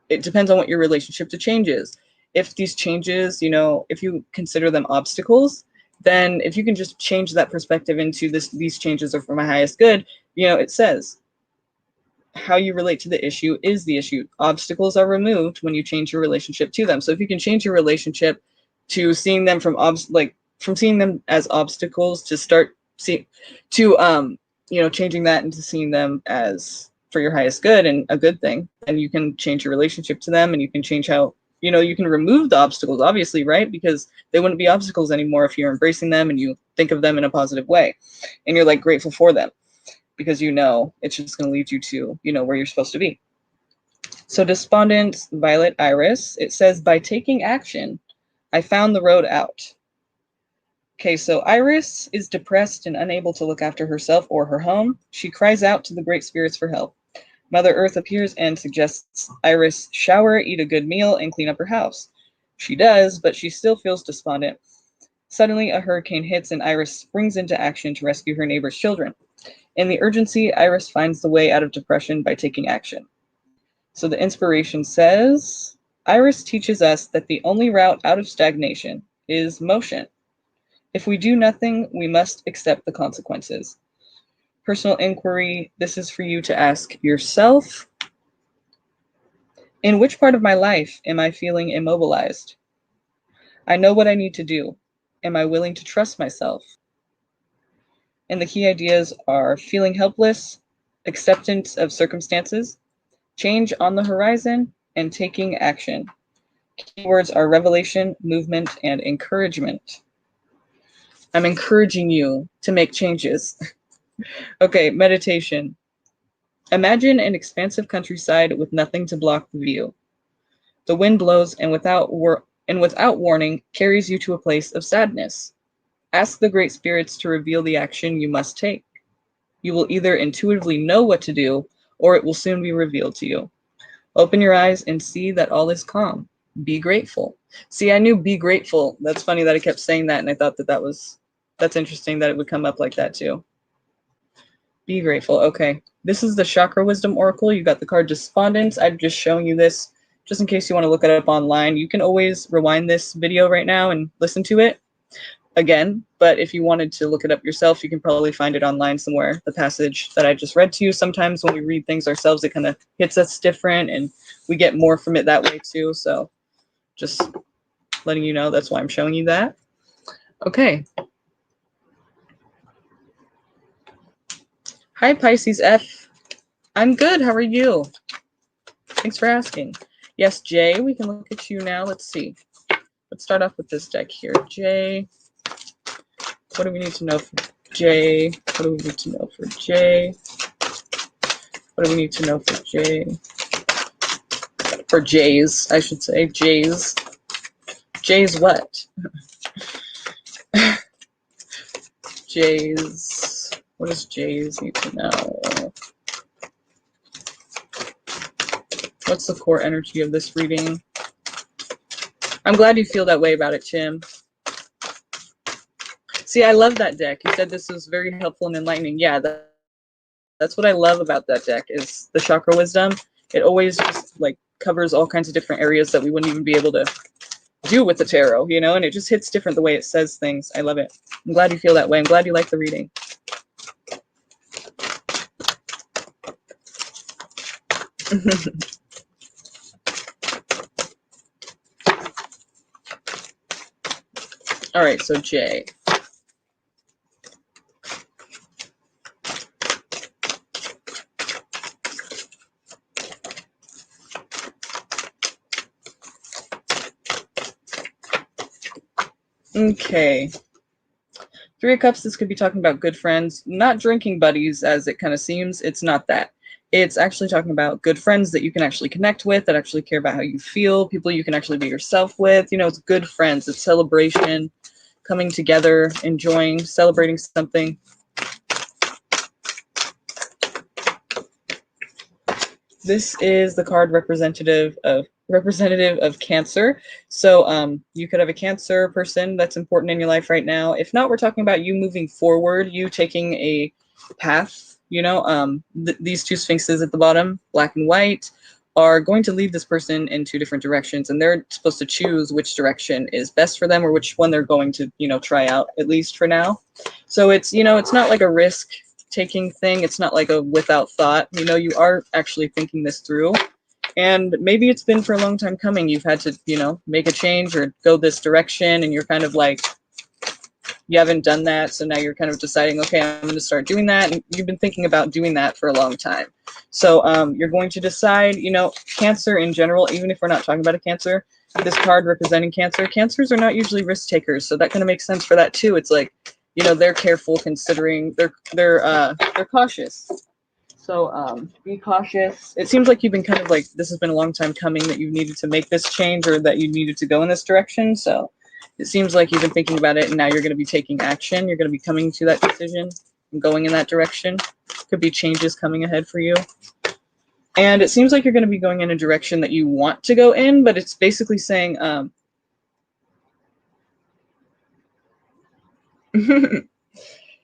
it depends on what your relationship to change is. If these changes, you know, if you consider them obstacles, then if you can just change that perspective into these changes are for my highest good, you know, it says how you relate to the issue is the issue. Obstacles are removed when you change your relationship to them. So if you can change your relationship to seeing them from from seeing them as obstacles to start see to you know, changing that into seeing them as for your highest good and a good thing, then you can change your relationship to them, and you can change how, you know, you can remove the obstacles, obviously, right? Because they wouldn't be obstacles anymore if you're embracing them and you think of them in a positive way and you're like grateful for them, because you know it's just going to lead you to, you know, where you're supposed to be. So despondent Violet Iris, it says, by taking action, I found the road out. Okay, so Iris is depressed and unable to look after herself or her home. She cries out to the great spirits for help. Mother Earth appears and suggests Iris shower, eat a good meal, and clean up her house. She does, but she still feels despondent. Suddenly, a hurricane hits and Iris springs into action to rescue her neighbor's children. In the urgency, Iris finds the way out of depression by taking action. So the inspiration says, Iris teaches us that the only route out of stagnation is motion. If we do nothing, we must accept the consequences. Personal inquiry, this is for you to ask yourself. In which part of my life am I feeling immobilized? I know what I need to do. Am I willing to trust myself? And the key ideas are feeling helpless, acceptance of circumstances, change on the horizon, and taking action. Keywords are revelation, movement, and encouragement. I'm encouraging you to make changes. Okay, meditation. Imagine an expansive countryside with nothing to block the view. The wind blows and without warning carries you to a place of sadness. Ask the great spirits to reveal the action you must take. You will either intuitively know what to do, or it will soon be revealed to you. Open your eyes and see that all is calm. Be grateful. See, I knew be grateful. That's funny that I kept saying that, and I thought that's interesting that it would come up like that too. Be grateful. Okay. This is the Chakra Wisdom Oracle. You got the card Despondence. I'm just showing you this just in case you want to look it up online. You can always rewind this video right now and listen to it again. But if you wanted to look it up yourself, you can probably find it online somewhere. The passage that I just read to you. Sometimes when we read things ourselves, it kind of hits us different and we get more from it that way too. So just letting you know, that's why I'm showing you that. Okay. Hi, Pisces F. I'm good. How are you? Thanks for asking. Yes, Jay, we can look at you now. Let's see. Let's start off with this deck here. Jay, what do we need to know for Jay? What do we need to know for Jay? What do we need to know for Jay? For Jays, I should say. Jays. Jays what? Jays. What does Jays need to know? What's the core energy of this reading? I'm glad you feel that way about it, Tim. See, I love that deck. You said this was very helpful and enlightening. Yeah, that's what I love about that deck is the Chakra Wisdom. It always just like covers all kinds of different areas that we wouldn't even be able to do with the tarot, you know, and it just hits different the way it says things. I love it. I'm glad you feel that way. I'm glad you like the reading. All right, so Jay. Okay. Three of Cups, this could be talking about good friends, not drinking buddies as it kind of seems. It's not that. It's actually talking about good friends that you can actually connect with, that actually care about how you feel, people you can actually be yourself with. You know, it's good friends. It's celebration, coming together, enjoying, celebrating something. This is the card representative of Cancer. So you could have a Cancer person that's important in your life right now. If not, we're talking about you moving forward, you taking a path. These two sphinxes at the bottom, black and white, are going to lead this person in two different directions, and they're supposed to choose which direction is best for them or which one they're going to, try out, at least for now. So it's not like a risk taking thing. It's not like a without thought. You are actually thinking this through. And maybe it's been for a long time coming. You've had to, make a change or go this direction, and you're kind of like, you haven't done that. So now you're kind of deciding, okay, I'm going to start doing that. And you've been thinking about doing that for a long time. So you're going to decide, Cancer in general, even if we're not talking about a Cancer, this card representing Cancer, Cancers are not usually risk takers. So that kind of makes sense for that too. It's like, they're careful, considering they're cautious. So be cautious. It seems like you've been kind of like, this has been a long time coming, that you've needed to make this change or that you needed to go in this direction. So it seems like you've been thinking about it, and now you're going to be taking action. You're going to be coming to that decision and going in that direction. Could be changes coming ahead for you. And it seems like you're going to be going in a direction that you want to go in, but it's basically saying,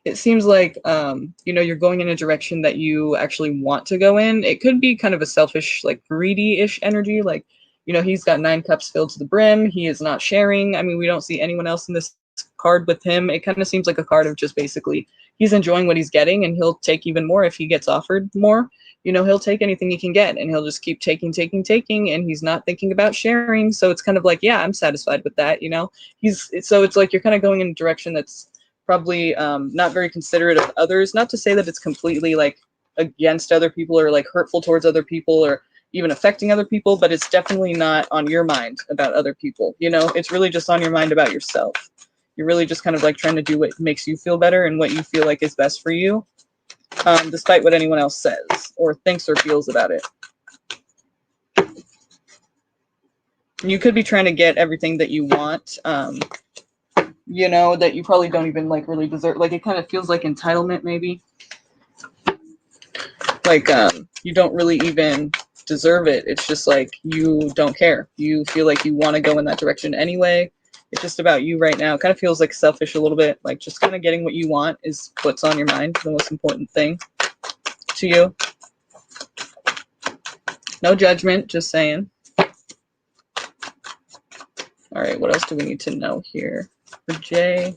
it seems like, you're going in a direction that you actually want to go in. It could be kind of a selfish, like greedy-ish energy. Like, he's got 9 cups filled to the brim. He is not sharing. I mean, we don't see anyone else in this card with him. It kind of seems like a card of just basically he's enjoying what he's getting, and he'll take even more if he gets offered more. He'll take anything he can get, and he'll just keep taking, and he's not thinking about sharing. So it's kind of like, yeah, I'm satisfied with that. So it's like you're kind of going in a direction that's probably not very considerate of others. Not to say that it's completely like against other people or like hurtful towards other people or even affecting other people, but it's definitely not on your mind about other people. It's really just on your mind about yourself. You're really just kind of like trying to do what makes you feel better and what you feel like is best for you, despite what anyone else says or thinks or feels about it. You could be trying to get everything that you want, that you probably don't even like really deserve. Like it kind of feels like entitlement, maybe. Like you don't really even deserve it. It's just like you don't care. You feel like you want to go in that direction anyway. It's just about you right now. It kind of feels like selfish a little bit. Like just kind of getting what you want is what's on your mind, the most important thing to you. No judgment, just saying. All right, what else do we need to know here for Jay?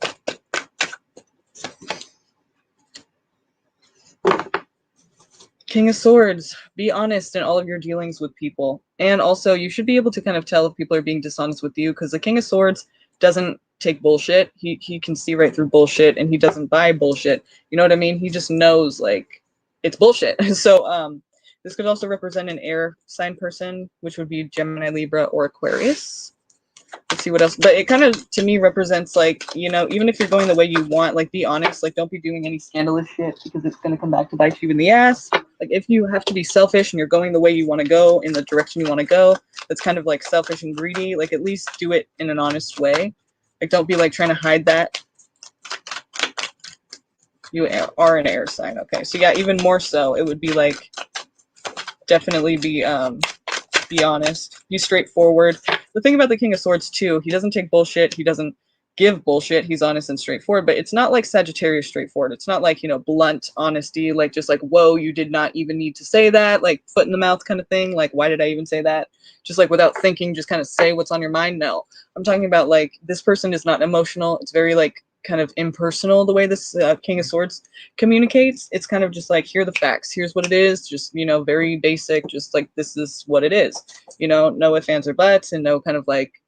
King of Swords, be honest in all of your dealings with people. And also, you should be able to kind of tell if people are being dishonest with you, because the King of Swords doesn't take bullshit. He can see right through bullshit, and he doesn't buy bullshit. You know what I mean? He just knows, like, it's bullshit. So this could also represent an air sign person, which would be Gemini, Libra, or Aquarius. Let's see what else. But it kind of, to me, represents, like, even if you're going the way you want, like, be honest. Like, don't be doing any scandalous shit, because it's going to come back to bite you in the ass. Like, if you have to be selfish and you're going the way you want to go, in the direction you want to go, that's kind of, like, selfish and greedy. Like, at least do it in an honest way. Like, don't be, like, trying to hide that. You are an air sign. Okay. So, yeah, even more so, it would be, like, definitely be honest. Be straightforward. The thing about the King of Swords, too, he doesn't take bullshit. He doesn't give bullshit. He's honest and straightforward, but it's not like Sagittarius straightforward. It's not like, blunt honesty, like just like, whoa, you did not even need to say that, like foot in the mouth kind of thing. Like, why did I even say that? Just like without thinking, just kind of say what's on your mind. No, I'm talking about like this person is not emotional. It's very like kind of impersonal the way this King of Swords communicates. It's kind of just like, here are the facts. Here's what it is. Just, very basic. Just like, this is what it is. No ifs, ands, or buts, and no kind of like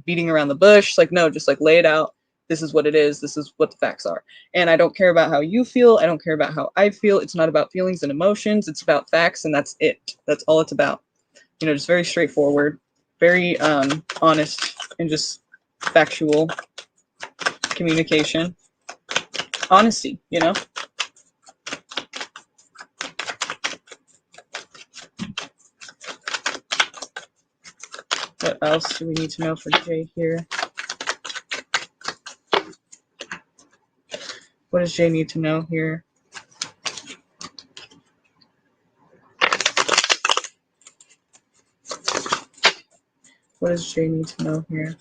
beating around the bush. Like, no, just like lay it out. This is what it is. This is what the facts are. And I don't care about how you feel. I don't care about how I feel. It's not about feelings and emotions. It's about facts, and that's it. That's all it's about. Just very straightforward, very honest, and just factual communication. Honesty, What else do we need to know for Jay here? What does Jay need to know here? What does Jay need to know here?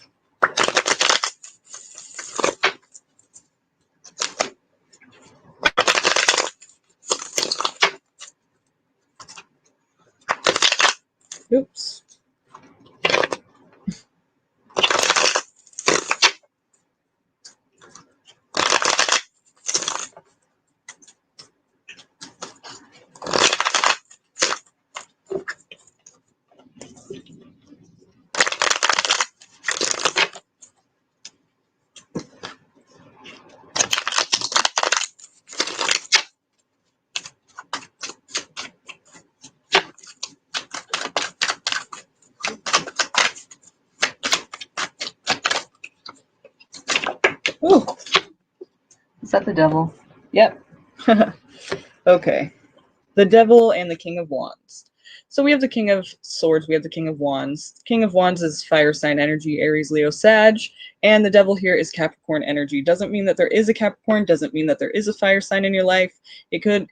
Oops. Ooh. Is that the devil? Yep. Okay. The devil and the King of Wands. So we have the King of Swords, we have the King of Wands. King of Wands is fire sign energy, Aries, Leo, Sag, and the devil here is Capricorn energy. Doesn't mean that there is a Capricorn, doesn't mean that there is a fire sign in your life. It could,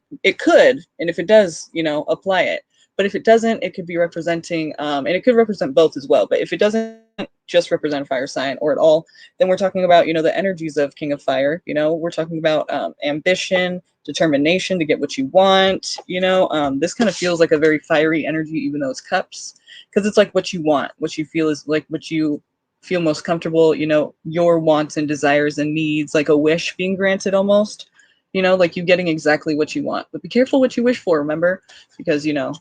and if it does, you know, apply it. But if it doesn't, it could be representing, and it could represent both as well. But if it doesn't just represent a fire sign or at all, then we're talking about, you know, the energies of King of Fire. You know, we're talking about ambition, determination to get what you want. You know, this kind of feels like a very fiery energy, even though it's cups, because it's like what you want, what you feel is like what you feel most comfortable, you know, your wants and desires and needs, like a wish being granted almost, you know, like you getting exactly what you want. But be careful what you wish for, remember, because, you know,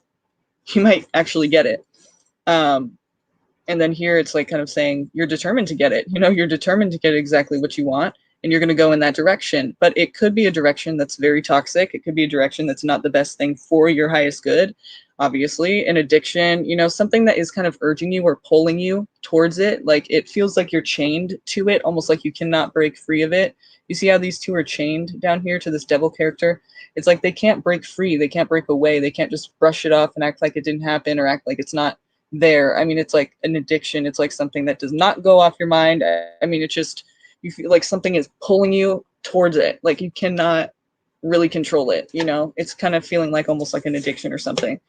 you might actually get it. And then here it's like kind of saying you're determined to get it. You know, you're determined to get exactly what you want, and you're going to go in that direction. But it could be a direction that's very toxic. It could be a direction that's not the best thing for your highest good. Obviously, an addiction, you know, something that is kind of urging you or pulling you towards it. Like it feels like you're chained to it, almost like you cannot break free of it. You see how these two are chained down here to this devil character? It's like they can't break free. They can't break away. They can't just brush it off and act like it didn't happen or act like it's not there. I mean, it's like an addiction. It's like something that does not go off your mind. I mean, it's just, you feel like something is pulling you towards it. Like you cannot really control it, you know? It's kind of feeling like almost like an addiction or something.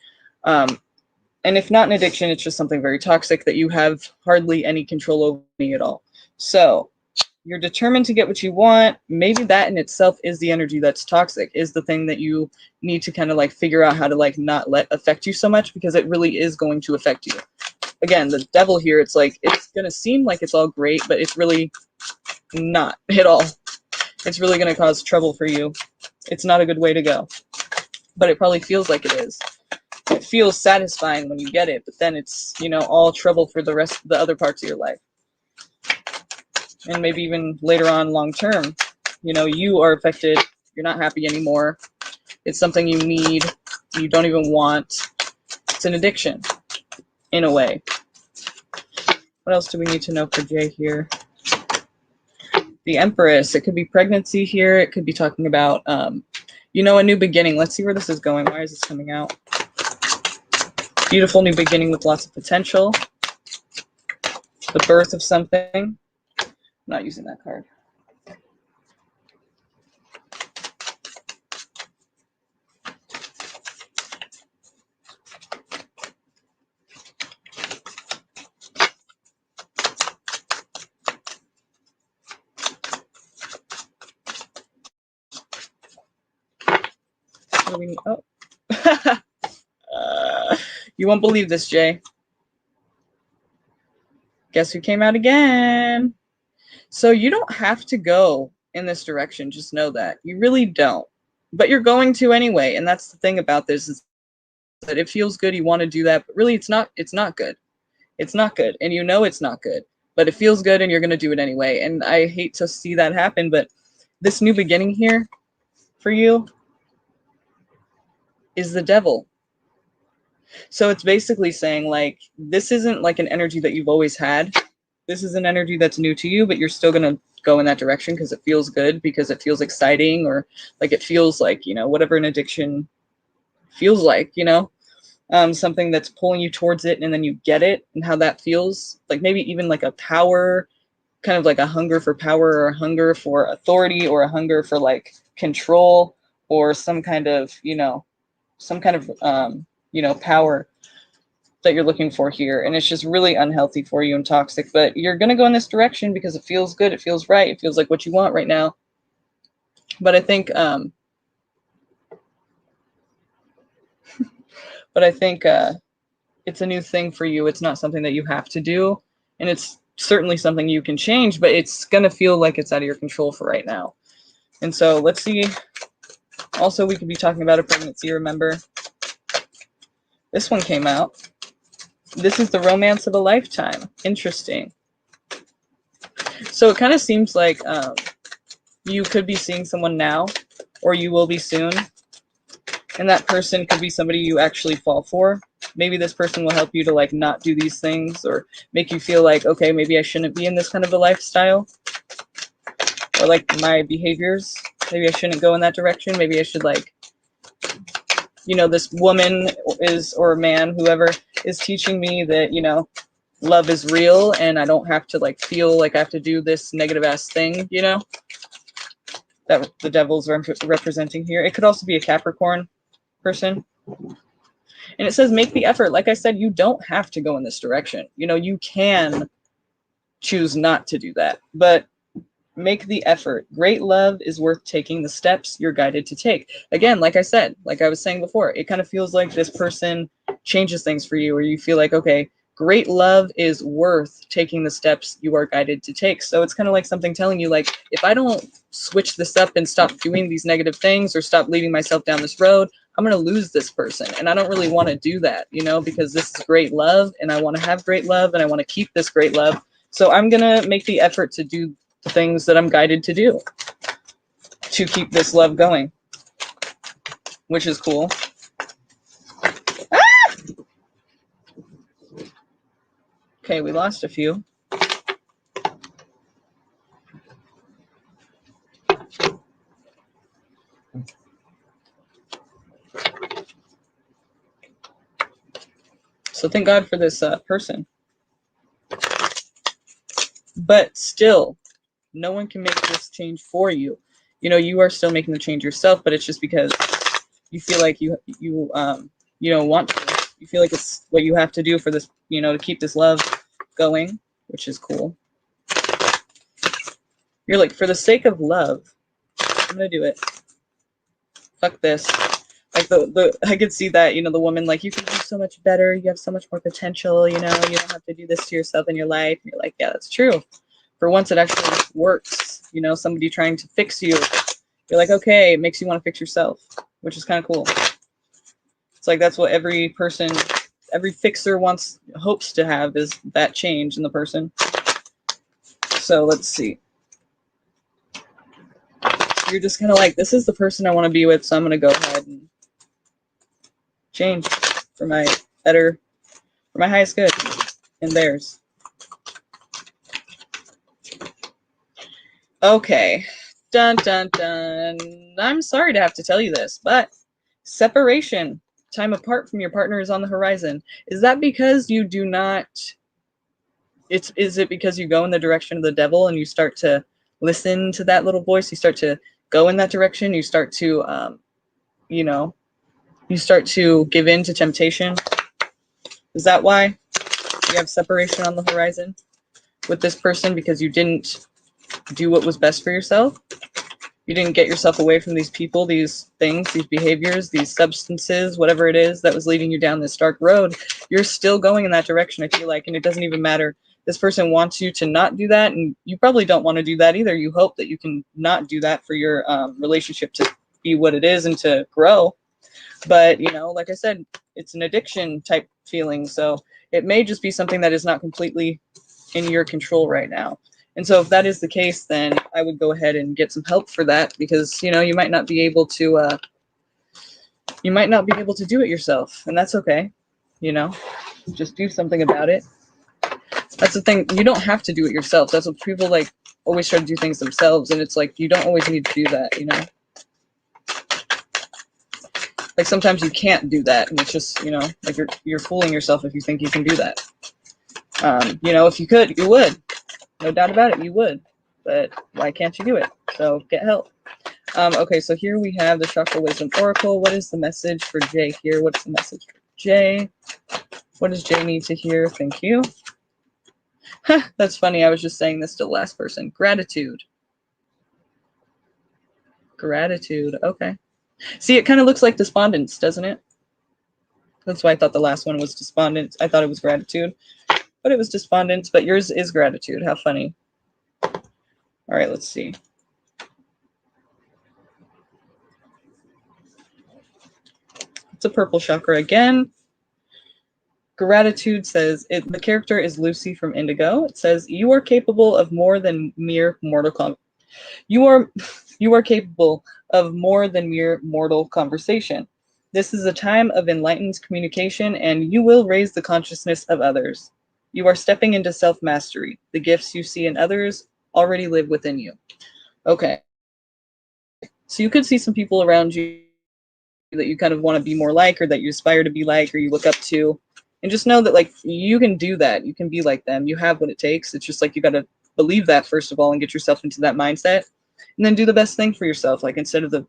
And if not an addiction, it's just something very toxic that you have hardly any control over at all. So you're determined to get what you want. Maybe that in itself is the energy that's toxic, is the thing that you need to kind of like figure out how to like not let affect you so much, because it really is going to affect you. Again, the devil here, it's like, it's going to seem like it's all great, but it's really not at all. It's really going to cause trouble for you. It's not a good way to go, but it probably feels like it is. It feels satisfying when you get it, but then it's, you know, all trouble for the rest of the other parts of your life. And maybe even later on long term, you know, you are affected. You're not happy anymore. It's something you need. You don't even want. It's an addiction in a way. What else do we need to know for Jay here? The Empress. It could be pregnancy here. It could be talking about, you know, a new beginning. Let's see where this is going. Why is this coming out? Beautiful new beginning with lots of potential. The birth of something. I'm not using that card. What do we need? Oh. You won't believe this, Jay. Guess who came out again? So you don't have to go in this direction. Just know that. You really don't. But you're going to anyway. And that's the thing about this, is that it feels good. You want to do that. But really, it's not good. It's not good. And you know it's not good. But it feels good and you're going to do it anyway. And I hate to see that happen. But this new beginning here for you is the devil. So it's basically saying, like, this isn't like an energy that you've always had. This is an energy that's new to you, but you're still going to go in that direction because it feels good, because it feels exciting, or like it feels like, you know, whatever an addiction feels like, you know, something that's pulling you towards it, and then you get it, and how that feels. Like maybe even like a power, kind of like a hunger for power, or a hunger for authority, or a hunger for like control, or some kind of, you know, some kind of, you know, power. that you're looking for here. And it's just really unhealthy for you and toxic, but you're going to go in this direction because it feels good. It feels right. It feels like what you want right now. But I think, it's a new thing for you. It's not something that you have to do. And it's certainly something you can change, but it's going to feel like it's out of your control for right now. And so let's see. Also, we could be talking about a pregnancy, remember? This one came out. This is the romance of a lifetime. Interesting. So it kind of seems like you could be seeing someone now, or you will be soon. And that person could be somebody you actually fall for. Maybe this person will help you to like not do these things, or make you feel like, okay, maybe I shouldn't be in this kind of a lifestyle, or like my behaviors. Maybe I shouldn't go in that direction. Maybe I should, like, you know, this woman is, or a man, whoever is teaching me that, you know, love is real and I don't have to like feel like I have to do this negative ass thing, you know, that the devil's representing here. It could also be a Capricorn person. And it says, make the effort. Like I said, you don't have to go in this direction. You know, you can choose not to do that, but make the effort. Great love is worth taking the steps you're guided to take. Again, like I said, like I was saying before, it kind of feels like this person changes things for you, or you feel like, okay, great love is worth taking the steps you are guided to take. So it's kind of like something telling you, like, if I don't switch this up and stop doing these negative things or stop leading myself down this road, I'm going to lose this person. And I don't really want to do that, you know, because this is great love and I want to have great love and I want to keep this great love. So I'm going to make the effort to do the things that I'm guided to do to keep this love going, which is cool. Ah! Okay, we lost a few. So thank God for this person. But still, no one can make this change for you. You know, you are still making the change yourself, but it's just because you feel like you don't want to. You feel like it's what you have to do for this, you know, to keep this love going, which is cool. You're like, for the sake of love, I'm gonna do it. Fuck this. Like I could see that, you know, the woman, like, you can do so much better, you have so much more potential, you know, you don't have to do this to yourself in your life. And you're like, yeah, that's true. For once it actually works, you know, somebody trying to fix you. You're like, okay, it makes you want to fix yourself, which is kind of cool. It's like that's what every person, every fixer hopes to have, is that change in the person. So let's see. You're just kind of like, this is the person I want to be with, so I'm going to go ahead and change for my better, for my highest good and theirs. Okay. Dun, dun, dun. I'm sorry to have to tell you this, but separation, time apart from your partner, is on the horizon. Is that because you do not, is it because you go in the direction of the devil and you start to listen to that little voice? You start to go in that direction. You start to, you know, you start to give in to temptation. Is that why you have separation on the horizon with this person? Because you didn't do what was best for yourself? You didn't get yourself away from these people, these things, these behaviors, these substances, whatever it is that was leading you down this dark road. You're still going in that direction, I feel like, and it doesn't even matter. This person wants you to not do that, and you probably don't want to do that either. You hope that you can not do that for your relationship to be what it is and to grow. But, you know, like I said, it's an addiction type feeling, so it may just be something that is not completely in your control right now. And so if that is the case, then I would go ahead and get some help for that, because, you know, you might not be able to do it yourself, and that's okay. You know, just do something about it. That's the thing. You don't have to do it yourself. That's what people, like, always try to do things themselves. And it's like, you don't always need to do that, you know? Like, sometimes you can't do that. And it's just, you know, like you're fooling yourself if you think you can do that. You know, if you could, you would. No doubt about it, you would. But why can't you do it? So get help. Okay, so here we have the Chakra Wisdom Oracle. What is the message for Jay here? What's the message for Jay? What does Jay need to hear? Thank you. That's funny. I was just saying this to the last person. Gratitude. Gratitude. Okay. See, it kind of looks like despondence, doesn't it? That's why I thought the last one was despondence. I thought it was gratitude, but it was despondence. But yours is gratitude. How funny. All right, let's see. It's a purple chakra again. Gratitude says, the character is Lucy from Indigo. It says, you are capable of more than mere mortal You are capable of more than mere mortal conversation. This is a time of enlightened communication, and you will raise the consciousness of others. You are stepping into self-mastery. The gifts you see in others already live within you. Okay. So you could see some people around you that you kind of want to be more like, or that you aspire to be like, or you look up to. And just know that, like, you can do that. You can be like them. You have what it takes. It's just like you got to believe that, first of all, and get yourself into that mindset. And then do the best thing for yourself. Like, instead of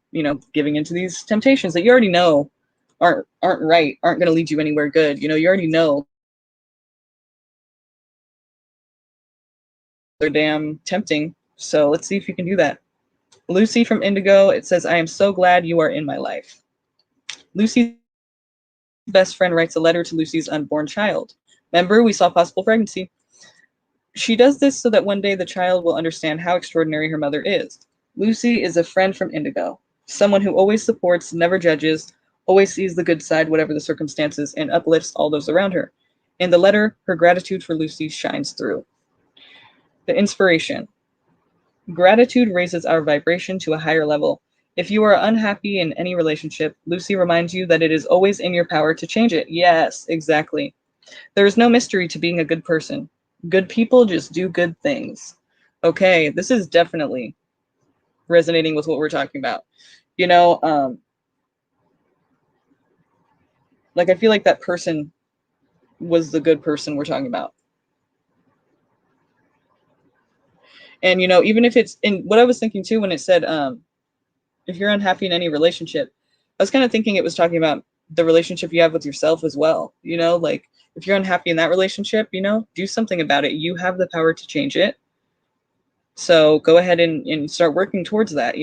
giving into these temptations that you already know aren't right, aren't going to lead you anywhere good. You already know they're damn tempting. So let's see if you can do that. Lucy from Indigo, it says, I am so glad you are in my life. Lucy's best friend writes a letter to Lucy's unborn child. Remember, we saw possible pregnancy. She does this so that one day the child will understand how extraordinary her mother is. Lucy is a friend from Indigo, someone who always supports, never judges, always sees the good side, whatever the circumstances, and uplifts all those around her. In the letter, her gratitude for Lucy shines through. The inspiration. Gratitude raises our vibration to a higher level. If you are unhappy in any relationship, Lucy reminds you that it is always in your power to change it. Yes, exactly. There is no mystery to being a good person. Good people just do good things. Okay, this is definitely resonating with what we're talking about. Like, I feel like that person was the good person we're talking about. And, even if it's in what I was thinking too, when it said, if you're unhappy in any relationship, I was kind of thinking it was talking about the relationship you have with yourself as well. Like, if you're unhappy in that relationship, do something about it. You have the power to change it. So go ahead and start working towards that,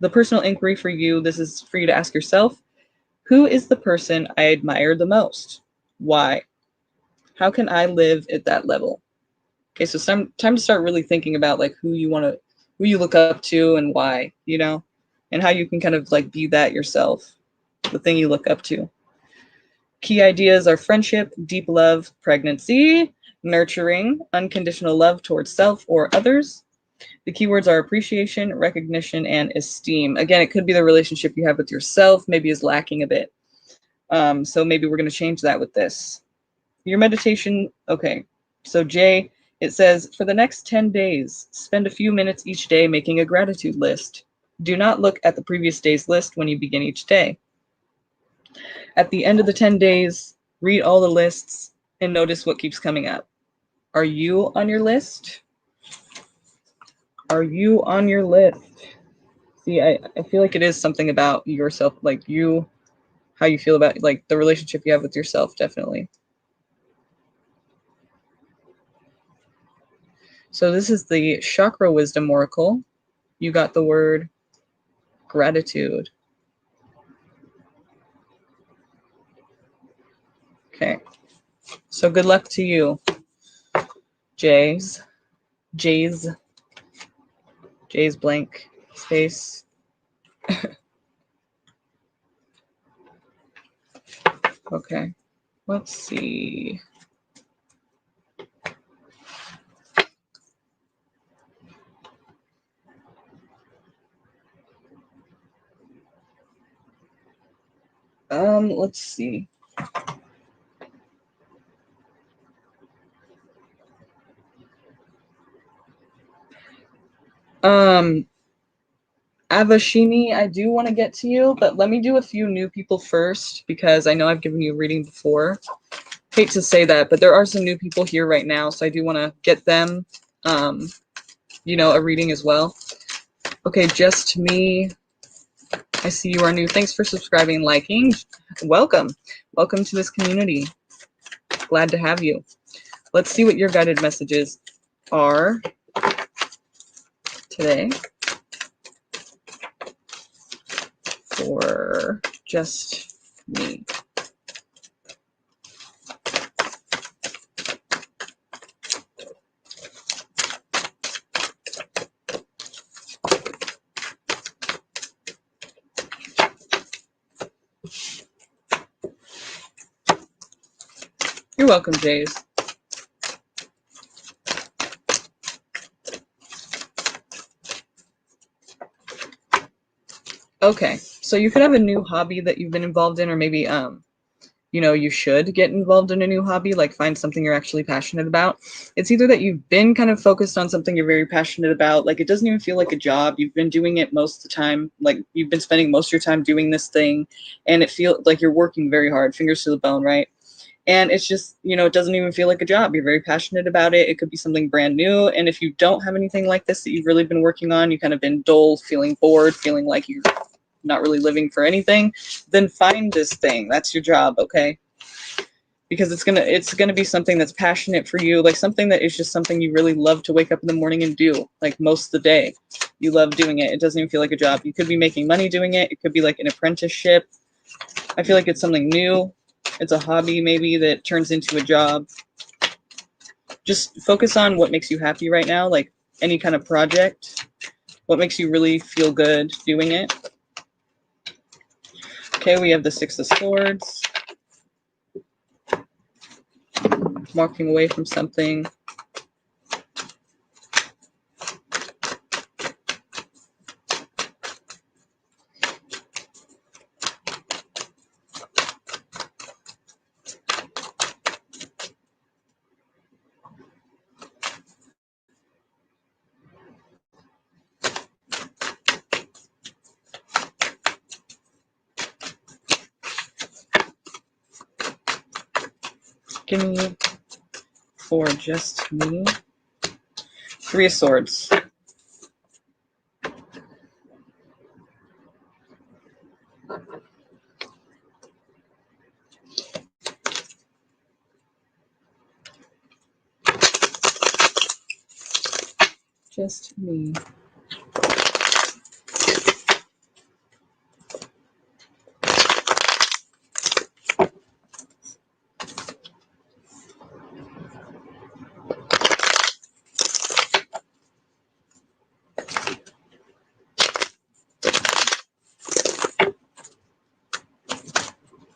The personal inquiry for you, this is for you to ask yourself, who is the person I admire the most? Why? How can I live at that level? Okay, so some time to start really thinking about, like, who you look up to and why, and how you can kind of, like, be that yourself, the thing you look up to. Key ideas are friendship, deep love, pregnancy, nurturing, unconditional love towards self or others. The keywords are appreciation, recognition, and esteem. Again, it could be the relationship you have with yourself maybe is lacking a bit. So maybe we're going to change that with this. Your meditation, okay. So Jay, it says, for the next 10 days, spend a few minutes each day making a gratitude list. Do not look at the previous day's list when you begin each day. At the end of the 10 days, read all the lists and notice what keeps coming up. Are you on your list? Are you on your list? See, I feel like it is something about yourself, like you, how you feel about, like, the relationship you have with yourself, definitely. So this is the Chakra Wisdom Oracle. You got the word gratitude. Okay. So good luck to you, Jays blank space. Okay. Let's see. Let's see. Avashini, I do want to get to you, but let me do a few new people first, because I know I've given you a reading before. Hate to say that, but there are some new people here right now, so I do want to get them, a reading as well. Okay, just me. I see you are new. Thanks for subscribing and liking. Welcome. Welcome to this community. Glad to have you. Let's see what your guided messages are today for just me. You're welcome, Jays. Okay, so you could have a new hobby that you've been involved in, or maybe you know, you should get involved in a new hobby, like find something you're actually passionate about. It's either that you've been kind of focused on something you're very passionate about, like it doesn't even feel like a job. You've been doing it most of the time, like you've been spending most of your time doing this thing, and it feels like you're working very hard, fingers to the bone, right? And it's just, you know, it doesn't even feel like a job. You're very passionate about it. It could be something brand new. And if you don't have anything like this that you've really been working on, you kind of been dull, feeling bored, feeling like you're not really living for anything, then find this thing. That's your job, okay? Because it's gonna be something that's passionate for you, like something that is just something you really love to wake up in the morning and do, like most of the day. You love doing it. It doesn't even feel like a job. You could be making money doing it. It could be like an apprenticeship. I feel like it's something new. It's a hobby maybe that turns into a job. Just focus on what makes you happy right now, like any kind of project. What makes you really feel good doing it. Okay, we have the Six of Swords. Walking away from something. Give me for just me. Three of Swords. Just me.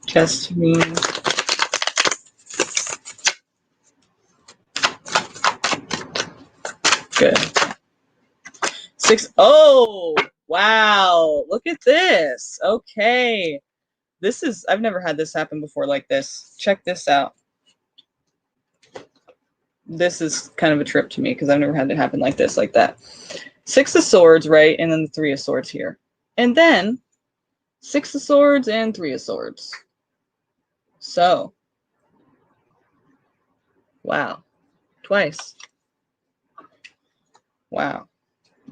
Just me. Good. Six. Oh, wow. Look at this. Okay. This is, I've never had this happen before like this. Check this out. This is kind of a trip to me because I've never had it happen like this, like that. Six of Swords, right? And then the Three of Swords here. And then Six of Swords and Three of Swords. So, wow. Twice. Wow.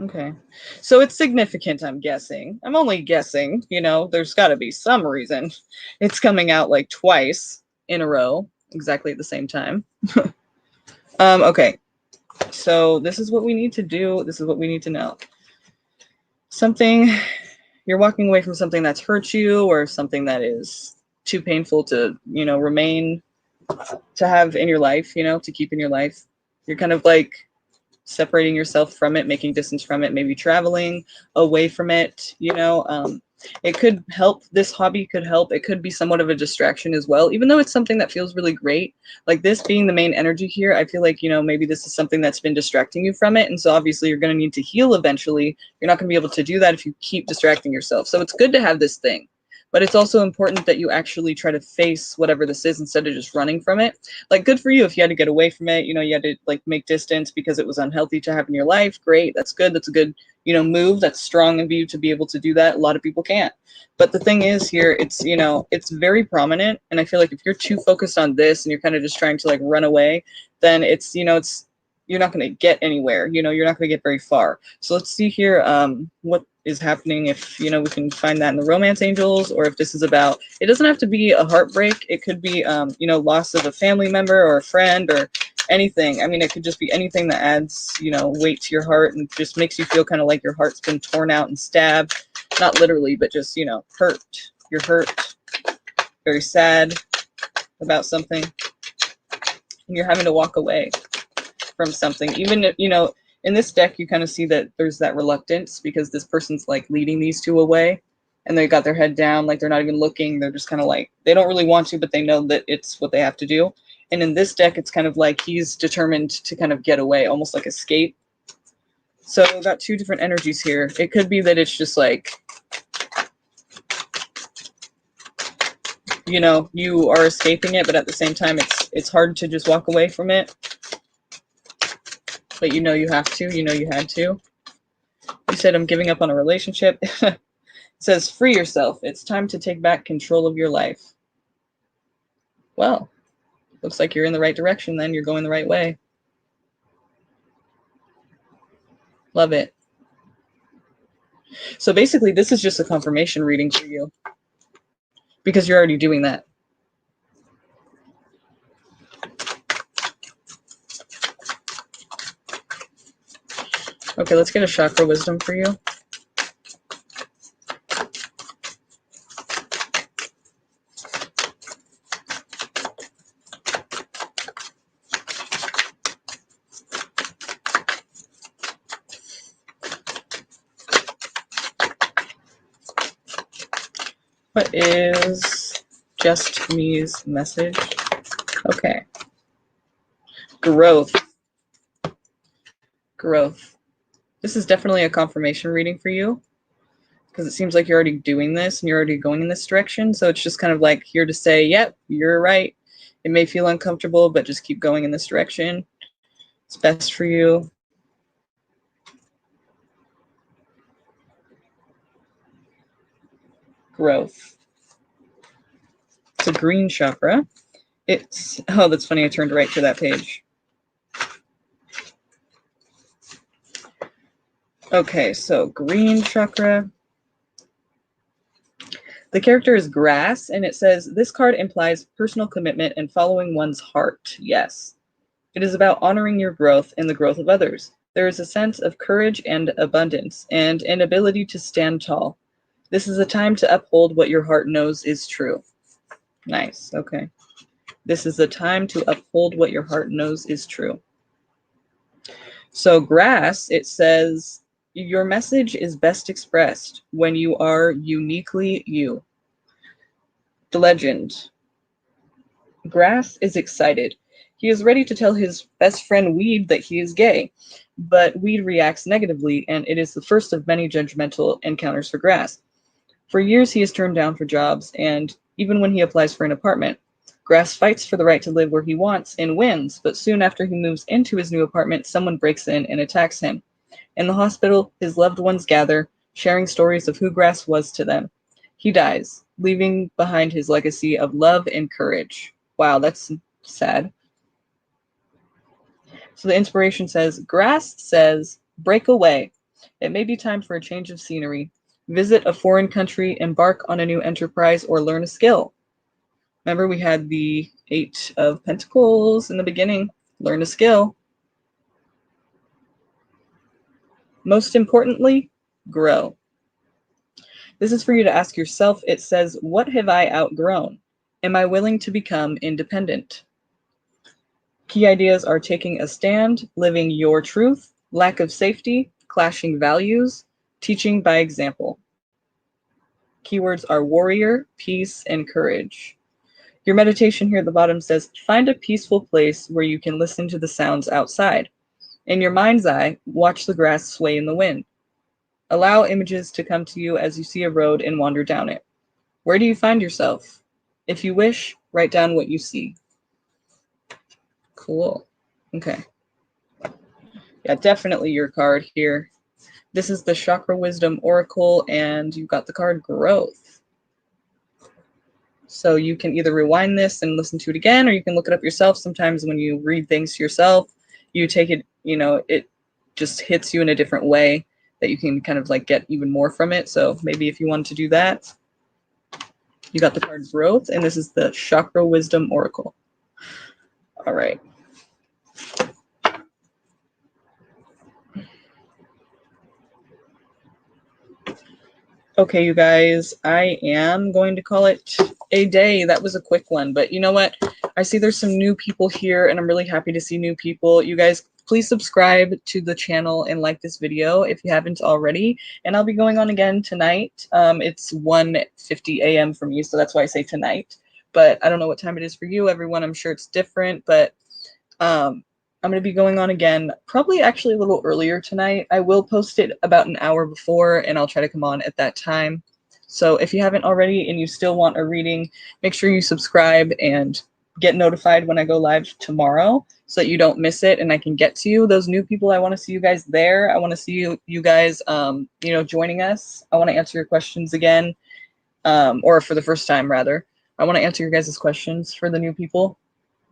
Okay. So it's significant, I'm guessing. I'm only guessing, you know, there's got to be some reason it's coming out like twice in a row, exactly at the same time. Okay. So this is what we need to do. This is what we need to know. Something, you're walking away from something that's hurt you or something that is too painful to, you know, remain, to have in your life, you know, to keep in your life. You're kind of like separating yourself from it, making distance from it, maybe traveling away from it, you know. It could help. This hobby could help. It could be somewhat of a distraction as well, even though it's something that feels really great. Like this being the main energy here, I feel like, you know, maybe this is something that's been distracting you from it. And so obviously you're going to need to heal eventually. You're not going to be able to do that if you keep distracting yourself. So it's good to have this thing. But it's also important that you actually try to face whatever this is instead of just running from it. Like, good for you if you had to get away from it. You know, you had to like make distance because it was unhealthy to have in your life. Great. That's good. That's a good, you know, move. That's strong of you to be able to do that. A lot of people can't. But the thing is here, it's, you know, it's very prominent. And I feel like if you're too focused on this and you're kind of just trying to like run away, then it's, you know, you're not going to get anywhere. You know, you're not going to get very far. So let's see here what is happening, if, you know, we can find that in the romance angels, or if this is about, it doesn't have to be a heartbreak. It could be, you know, loss of a family member or a friend or anything. I mean, it could just be anything that adds, you know, weight to your heart and just makes you feel kind of like your heart's been torn out and stabbed. Not literally, but just, you know, hurt. You're hurt, very sad about something, and you're having to walk away from something. Even if, you know, in this deck, you kind of see that there's that reluctance because this person's like leading these two away, and they got their head down, like they're not even looking. They're just kind of like, they don't really want to, but they know that it's what they have to do. And in this deck, it's kind of like he's determined to kind of get away, almost like escape. So we've got two different energies here. It could be that it's just like, you know, you are escaping it, but at the same time, it's hard to just walk away from it. But you know you have to, you know you had to. You said, I'm giving up on a relationship. It says, free yourself. It's time to take back control of your life. Well, looks like you're in the right direction then. You're going the right way. Love it. So basically, this is just a confirmation reading for you, because you're already doing that. Okay, let's get a chakra wisdom for you. What is just me's message? Okay. Growth. Growth. This is definitely a confirmation reading for you, because it seems like you're already doing this and you're already going in this direction. So it's just kind of like here to say, yep, you're right. It may feel uncomfortable, but just keep going in this direction. It's best for you. Growth. It's a green chakra. It's, oh, that's funny. I turned right to that page. Okay, so green chakra. The character is grass, and it says, this card implies personal commitment and following one's heart. Yes. It is about honoring your growth and the growth of others. There is a sense of courage and abundance, and an ability to stand tall. This is a time to uphold what your heart knows is true. Nice, okay. This is a time to uphold what your heart knows is true. So grass, it says, your message is best expressed when you are uniquely you. The legend. Grass is excited. He is ready to tell his best friend Weed that he is gay, but Weed reacts negatively, and it is the first of many judgmental encounters for Grass. For years, he is turned down for jobs, and even when he applies for an apartment, Grass fights for the right to live where he wants and wins, but soon after he moves into his new apartment, someone breaks in and attacks him. In the hospital, his loved ones gather, sharing stories of who Grass was to them. He dies, leaving behind his legacy of love and courage. Wow, that's sad. So the inspiration says, Grass says, break away. It may be time for a change of scenery. Visit a foreign country, embark on a new enterprise, or learn a skill. Remember, we had the 8 of Pentacles in the beginning. Learn a skill. Most importantly, grow. This is for you to ask yourself. It says, what have I outgrown? Am I willing to become independent? Key ideas are taking a stand, living your truth, lack of safety, clashing values, teaching by example. Keywords are warrior, peace, and courage. Your meditation here at the bottom says, find a peaceful place where you can listen to the sounds outside. In your mind's eye, watch the grass sway in the wind. Allow images to come to you as you see a road and wander down it. Where do you find yourself? If you wish, write down what you see. Cool. Okay. Yeah, definitely your card here. This is the Chakra Wisdom Oracle, and you've got the card Growth. So you can either rewind this and listen to it again, or you can look it up yourself. Sometimes when you read things to yourself, you take it, you know, it just hits you in a different way that you can kind of like get even more from it. So maybe if you wanted to do that, you got the card Growth, and this is the Chakra Wisdom Oracle. All right. Okay, you guys, I am going to call it a day. That was a quick one, but you know what? I see there's some new people here, and I'm really happy to see new people. You guys, please subscribe to the channel and like this video if you haven't already. And I'll be going on again tonight. It's 1:50 a.m. for me, so that's why I say tonight. But I don't know what time it is for you, everyone. I'm sure it's different, but I'm going to be going on again, probably actually a little earlier tonight. I will post it about an hour before, and I'll try to come on at that time. So if you haven't already and you still want a reading, make sure you subscribe and get notified when I go live tomorrow so that you don't miss it and I can get to you. Those new people, I want to see you guys there. I want to see you guys, you know, joining us. I want to answer your questions again, or for the first time, rather. I want to answer your guys' questions for the new people.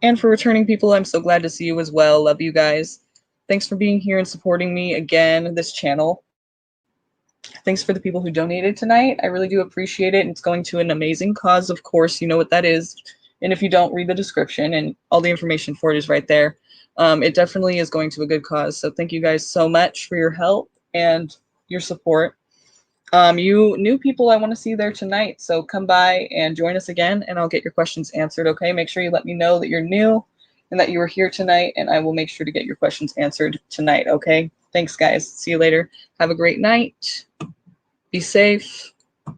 And for returning people, I'm so glad to see you as well. Love you guys. Thanks for being here and supporting me again, this channel. Thanks for the people who donated tonight. I really do appreciate it. It's going to an amazing cause, of course. You know what that is. And if you don't, read the description, and all the information for it is right there. It definitely is going to a good cause. So thank you guys so much for your help and your support. You new people, I want to see you there tonight, so come by and join us again, and I'll get your questions answered, okay? Make sure you let me know that you're new and that you were here tonight, and I will make sure to get your questions answered tonight, okay? Thanks, guys. See you later. Have a great night. Be safe.